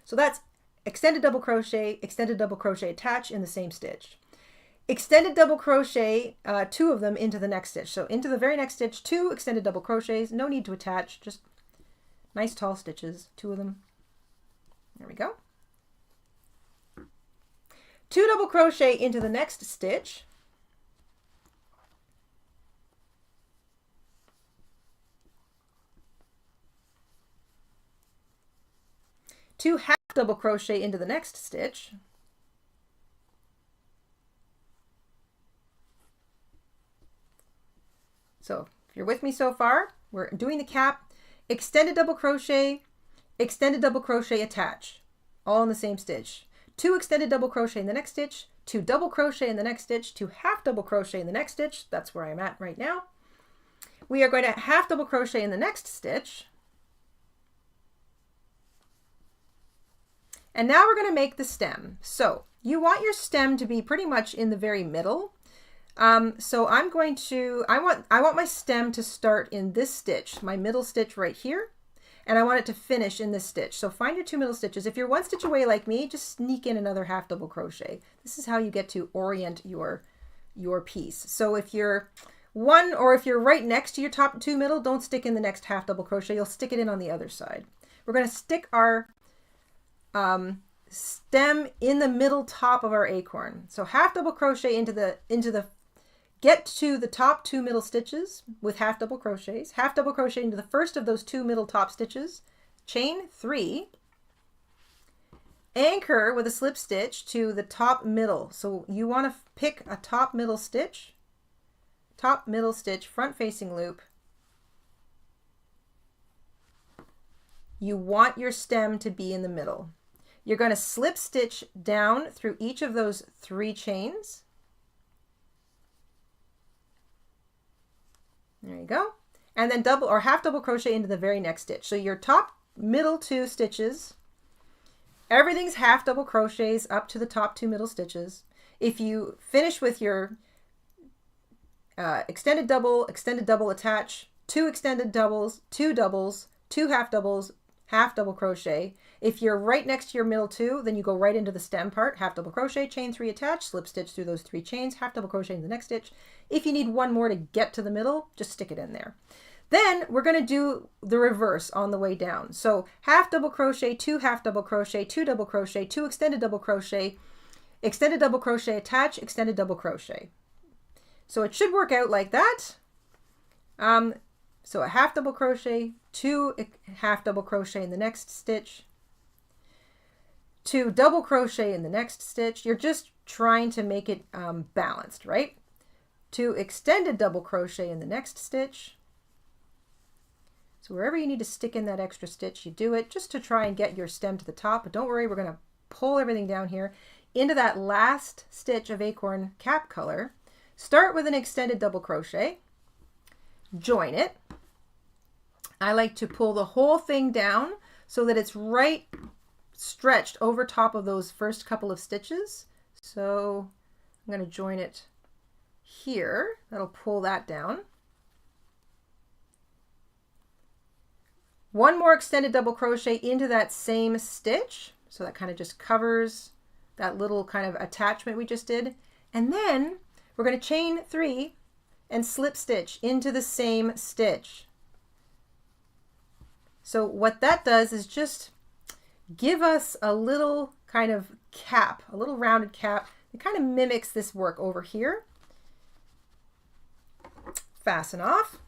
So that's extended double crochet, attach in the same stitch. Extended double crochet, 2 of them into the next stitch. So into the very next stitch, 2 extended double crochets, no need to attach, just nice tall stitches, 2 of them. There we go. 2 double crochet into the next stitch. Two half double crochet into the next stitch. So if you're with me so far, we're doing the cap, extended double crochet, attach, all in the same stitch. 2 extended double crochet in the next stitch, 2 double crochet in the next stitch, 2 half double crochet in the next stitch. That's where I'm at right now. We are going to half double crochet in the next stitch. And now we're going to make the stem. So you want your stem to be pretty much in the very middle. So I'm going to, I want my stem to start in this stitch, my middle stitch right here. And I want it to finish in this stitch. So find your 2 middle stitches. If you're 1 stitch away like me, just sneak in another half double crochet. This is how you get to orient your piece. So if you're 1, or if you're right next to your top 2 middle, don't stick in the next half double crochet. You'll stick it in on the other side. We're going to stick our stem in the middle top of our acorn. So half double crochet get to the top 2 middle stitches with half double crochets, half double crochet into the first of those 2 middle top stitches, chain 3, anchor with a slip stitch to the top middle. So you want to pick a top middle stitch, front facing loop. You want your stem to be in the middle. You're going to slip stitch down through each of those 3 chains. There you go. And then double or half double crochet into the very next stitch. So your top middle 2 stitches, everything's half double crochets up to the top 2 middle stitches. If you finish with your extended double attach, 2 extended doubles, 2 doubles, 2 half doubles, half double crochet. If you're right next to your middle 2, then you go right into the stem part, half double crochet, chain 3 attach, slip stitch through those 3 chains, half double crochet in the next stitch. If you need 1 more to get to the middle, just stick it in there. Then we're going to do the reverse on the way down. So half double crochet, 2 half double crochet, 2 double crochet, 2 extended double crochet attach, extended double crochet. So it should work out like that. So a half double crochet, 2 half double crochet in the next stitch, 2 double crochet in the next stitch. You're just trying to make it balanced, right? 2 extended double crochet in the next stitch. So wherever you need to stick in that extra stitch, you do it just to try and get your stem to the top. But don't worry, we're going to pull everything down here into that last stitch of acorn cap color. Start with an extended double crochet, join it. I like to pull the whole thing down so that it's right stretched over top of those first couple of stitches. So I'm going to join it here. That'll pull that down. 1 more extended double crochet into that same stitch. So that kind of just covers that little kind of attachment we just did. And then we're going to chain 3 and slip stitch into the same stitch. So what that does is just give us a little kind of cap, a little rounded cap. It kind of mimics this work over here. Fasten off.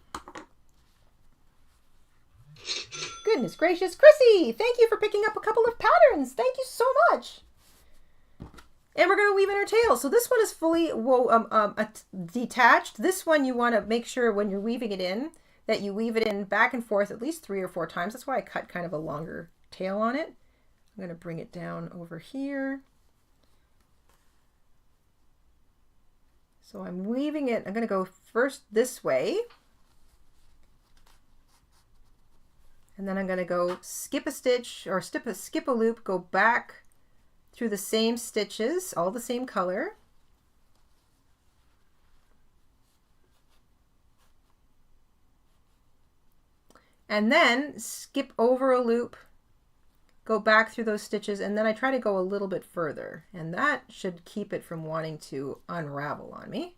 Goodness gracious, Chrissy, thank you for picking up a couple of patterns. Thank you so much. And we're going to weave in our tail. So this one is fully detached. This one you want to make sure when you're weaving it in that you weave it in back and forth at least 3 or 4 times. That's why I cut kind of a longer tail on it. I'm going to bring it down over here. So I'm weaving it. I'm going to go first this way. And then I'm going to go skip a stitch or skip a loop, go back through the same stitches, all the same color. and then skip over a loop, go back through those stitches, and then I try to go a little bit further, and that should keep it from wanting to unravel on me.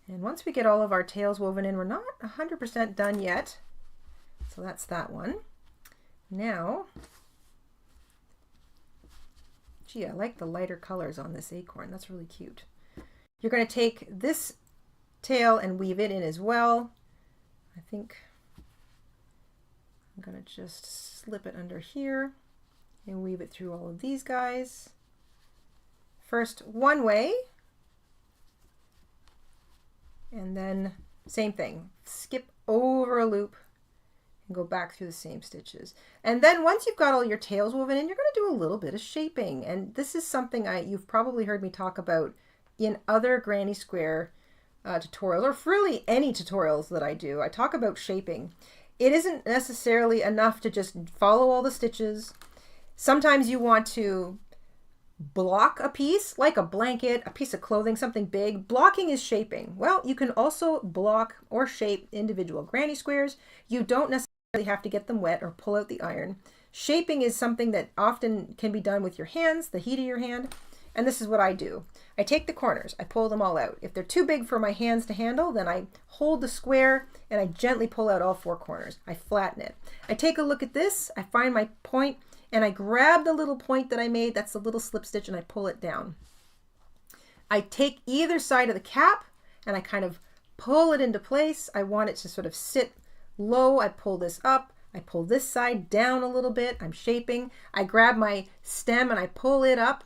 And once we get all of our tails woven in, we're not 100% done yet. So that's that one. Now, gee, I like the lighter colors on this acorn. That's really cute. You're going to take this tail and weave it in as well. I think I'm going to just slip it under here and weave it through all of these guys. First one way, and then same thing, skip over a loop and go back through the same stitches. And then once you've got all your tails woven in, you're going to do a little bit of shaping. And this is something you've probably heard me talk about in other Granny Square tutorials, or really any tutorials that I do. I talk about shaping. It isn't necessarily enough to just follow all the stitches. Sometimes you want to block a piece, like a blanket, a piece of clothing, something big. Blocking is shaping. Well, you can also block or shape individual granny squares. You don't necessarily have to get them wet or pull out the iron. Shaping is something that often can be done with your hands, the heat of your hand. And this is what I do. I take the corners, I pull them all out. If they're too big for my hands to handle, then I hold the square and I gently pull out all 4 corners. I flatten it. I take a look at this, I find my point, and I grab the little point that I made, that's the little slip stitch, and I pull it down. I take either side of the cap and I kind of pull it into place. I want it to sort of sit low. I pull this up. I pull this side down a little bit. I'm shaping. I grab my stem and I pull it up.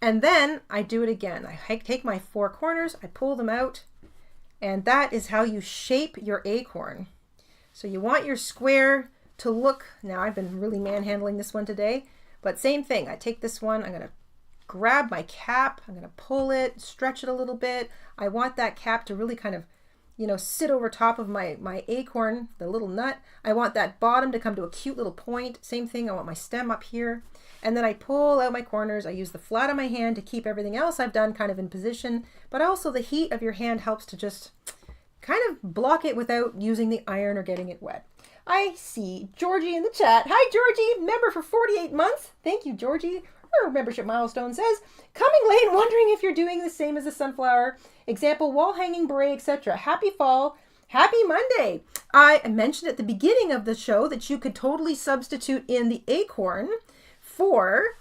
And then I do it again. I take my 4 corners, I pull them out, and that is how you shape your acorn. So you want your square to look, now I've been really manhandling this one today, but same thing. I take this one, I'm going to grab my cap, I'm going to pull it, stretch it a little bit. I want that cap to really kind of, you know, sit over top of my acorn, the little nut. I want that bottom to come to a cute little point. Same thing, I want my stem up here. And then I pull out my corners. I use the flat of my hand to keep everything else I've done kind of in position, but also the heat of your hand helps to just kind of block it without using the iron or getting it wet. I see Georgie in the chat. Hi, Georgie, member for 48 months. Thank you, Georgie. Her membership milestone says, coming late, wondering if you're doing the same as the sunflower. Example, wall hanging, beret, etc. Happy fall. Happy Monday. I mentioned at the beginning of the show that you could totally substitute in the acorn for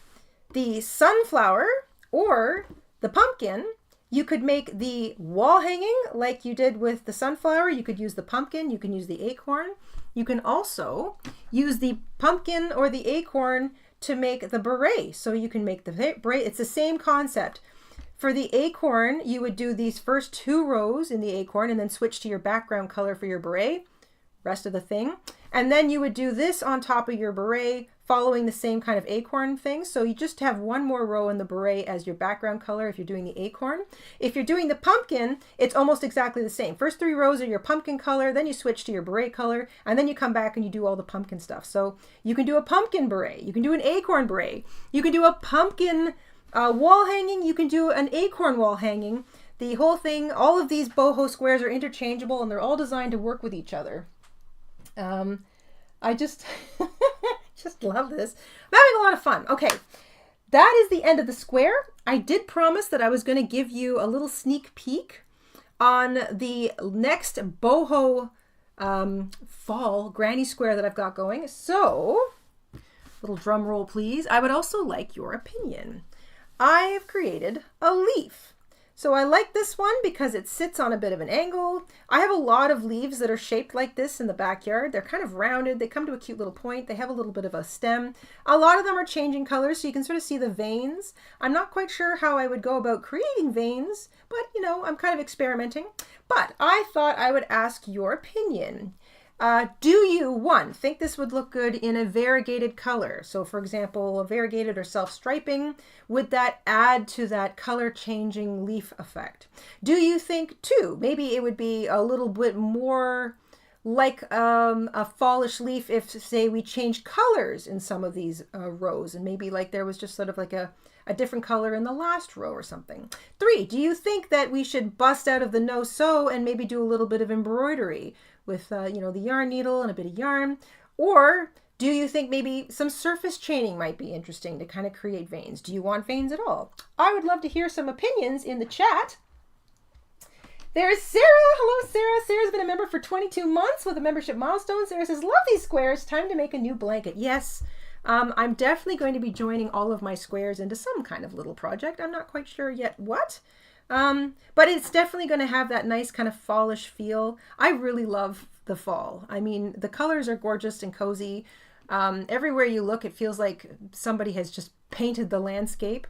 the sunflower or the pumpkin. You could make the wall hanging like you did with the sunflower. You could use the pumpkin. You can use the acorn. You can also use the pumpkin or the acorn to make the beret. So you can make the beret. It's the same concept. For the acorn, you would do these first 2 rows in the acorn and then switch to your background color for your beret, rest of the thing. And then you would do this on top of your beret, following the same kind of acorn thing. So you just have 1 more row in the beret as your background color if you're doing the acorn. If you're doing the pumpkin, it's almost exactly the same. First 3 rows are your pumpkin color, then you switch to your beret color, and then you come back and you do all the pumpkin stuff. So you can do a pumpkin beret, you can do an acorn beret, you can do a pumpkin wall hanging, you can do an acorn wall hanging. The whole thing, all of these boho squares are interchangeable and they're all designed to work with each other. I just just love this. I'm having a lot of fun. Okay, that is the end of the square. I did promise that I was going to give you a little sneak peek on the next boho fall granny square that I've got going. So, little drum roll please. I would also like your opinion. I have created a leaf. So I like this one because it sits on a bit of an angle. I have a lot of leaves that are shaped like this in the backyard. They're kind of rounded. They come to a cute little point. They have a little bit of a stem. A lot of them are changing colors, so you can sort of see the veins. I'm not quite sure how I would go about creating veins, but you know, I'm kind of experimenting. But I thought I would ask your opinion. Do you, 1, think this would look good in a variegated color? So for example, a variegated or self-striping, would that add to that color changing leaf effect? Do you think 2, maybe it would be a little bit more like a fallish leaf if, say, we changed colors in some of these rows, and maybe like there was just sort of like a a different color in the last row or something. 3, do you think that we should bust out of the no sew and maybe do a little bit of embroidery with, you know, the yarn needle and a bit of yarn? Or do you think maybe some surface chaining might be interesting to kind of create veins? Do you want veins at all? I would love to hear some opinions in the chat. There's Sarah. Hello, Sarah. Sarah's been a member for 22 months with a membership milestone. Sarah says, love these squares. Time to make a new blanket. Yes, I'm definitely going to be joining all of my squares into some kind of little project. I'm not quite sure yet what. But it's definitely going to have that nice kind of fallish feel. I really love the fall. I mean, the colors are gorgeous and cozy. Everywhere you look, it feels like somebody has just painted the landscape.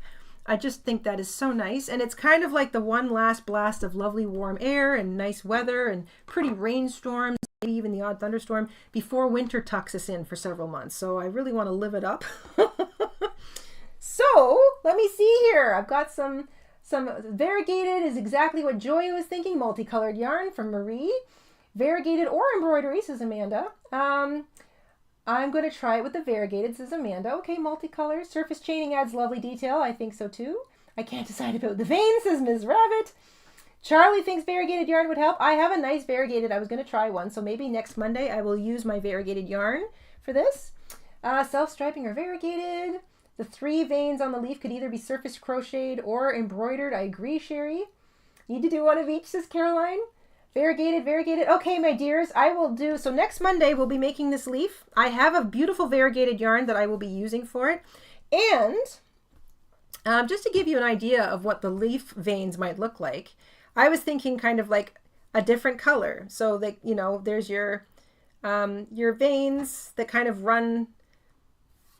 I just think that is so nice. And it's kind of like the one last blast of lovely warm air and nice weather and pretty rainstorms, maybe even the odd thunderstorm before winter tucks us in for several months. So I really want to live it up. So let me see here. I've got some variegated is exactly what Joy was thinking. Multicolored yarn from Marie. Variegated or embroidery, says Amanda. I'm going to try it with the variegated, says Amanda. Okay, multicolor. Surface chaining adds lovely detail. I think so too. I can't decide about the veins, says Ms. Rabbit. Charlie thinks variegated yarn would help. I have a nice variegated. I was going to try one, so maybe next Monday I will use my variegated yarn for this. Self-striping or variegated. The 3 veins on the leaf could either be surface crocheted or embroidered. I agree, Sherry. Need to do one of each, says Caroline. Variegated, variegated. Okay, my dears, I will do. So next Monday, we'll be making this leaf. I have a beautiful variegated yarn that I will be using for it. And just to give you an idea of what the leaf veins might look like, I was thinking kind of like a different color. So that, you know, there's your veins that kind of run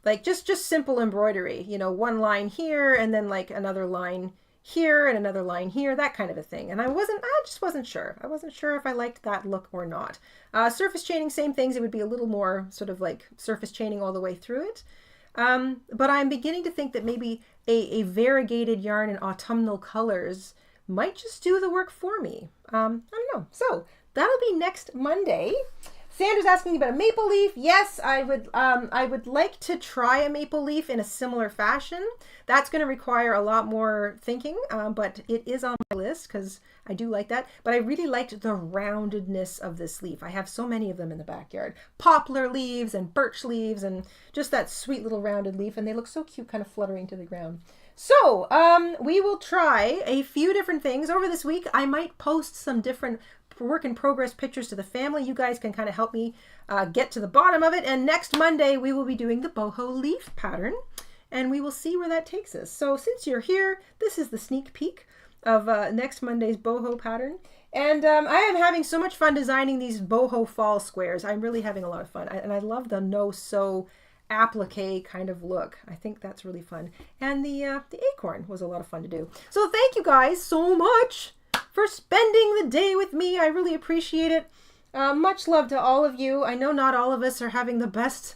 like just simple embroidery, you know, one line here and then like another line here and another line here, that kind of a thing. And I just wasn't sure. I wasn't sure if I liked that look or not. Surface chaining, same things. It would be a little more sort of like surface chaining all the way through it. But I'm beginning to think that maybe a variegated yarn in autumnal colors might just do the work for me. I don't know. So that'll be next Monday. Sandra's asking about a maple leaf. Yes, I would like to try a maple leaf in a similar fashion. That's going to require a lot more thinking, but it is on my list because I do like that. But I really liked the roundedness of this leaf. I have so many of them in the backyard. Poplar leaves and birch leaves and just that sweet little rounded leaf. And they look so cute, kind of fluttering to the ground. So we will try a few different things over this week. I might post some different work in progress pictures to the family. You guys can kind of help me get to the bottom of it. And next Monday, we will be doing the boho leaf pattern and we will see where that takes us. So since you're here, this is the sneak peek of next Monday's boho pattern. And I am having so much fun designing these boho fall squares. I'm really having a lot of fun. And I love the no-sew applique kind of look. I think that's really fun. And the acorn was a lot of fun to do. So thank you guys so much for spending the day with me. I really appreciate it. Much love to all of you. I know not all of us are having the best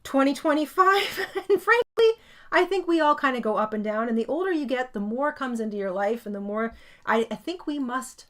2025. And frankly, I think we all kind of go up and down. And the older you get, the more comes into your life. And the more, I think we must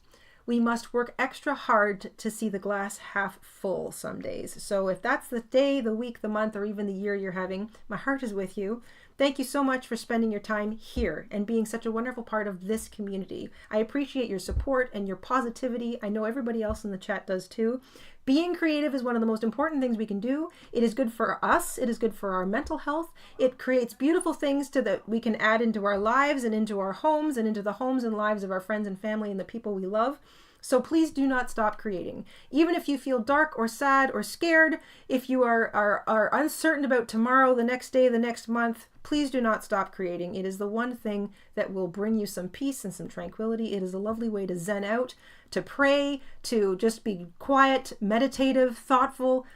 work extra hard to see the glass half full some days. So if that's the day, the week, the month, or even the year you're having, my heart is with you. Thank you so much for spending your time here and being such a wonderful part of this community. I appreciate your support and your positivity. I know everybody else in the chat does too. Being creative is one of the most important things we can do. It is good for us. It is good for our mental health. It creates beautiful things that we can add into our lives and into our homes and into the homes and lives of our friends and family and the people we love. So please do not stop creating. Even if you feel dark or sad or scared, if you are uncertain about tomorrow, the next day, the next month, please do not stop creating. It is the one thing that will bring you some peace and some tranquility. It is a lovely way to zen out, to pray, to just be quiet, meditative, thoughtful.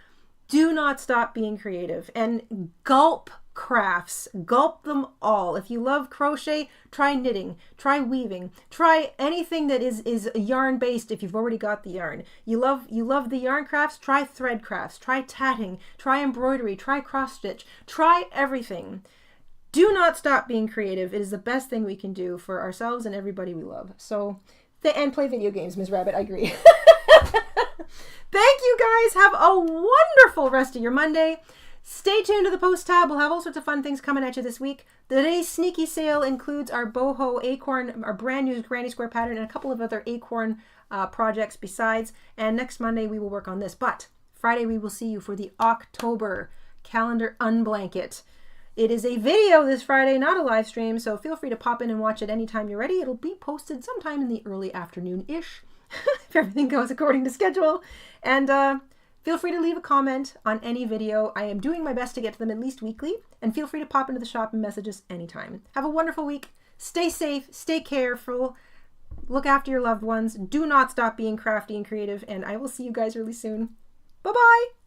Do not stop being creative and gulp crafts. Gulp them all. If you love crochet, try knitting, try weaving, try anything that is yarn based if you've already got the yarn. You love the yarn crafts, try thread crafts, try tatting, try embroidery, try cross stitch, try everything. Do not stop being creative. It is the best thing we can do for ourselves and everybody we love. So, and play video games, Ms. Rabbit, I agree. Thank you guys. Have a wonderful rest of your Monday. Stay tuned to the post tab. We'll have all sorts of fun things coming at you this week. Today's sneaky sale includes our Boho Acorn, our brand new granny square pattern, and a couple of other Acorn projects besides. And next Monday we will work on this. But Friday we will see you for the October calendar unblanket. It is a video this Friday, not a live stream, so feel free to pop in and watch it anytime you're ready. It'll be posted sometime in the early afternoon-ish, if everything goes according to schedule. And feel free to leave a comment on any video. I am doing my best to get to them at least weekly, and feel free to pop into the shop and message us anytime. Have a wonderful week. Stay safe, stay careful, look after your loved ones. Do not stop being crafty and creative, and I will see you guys really soon. Bye-bye!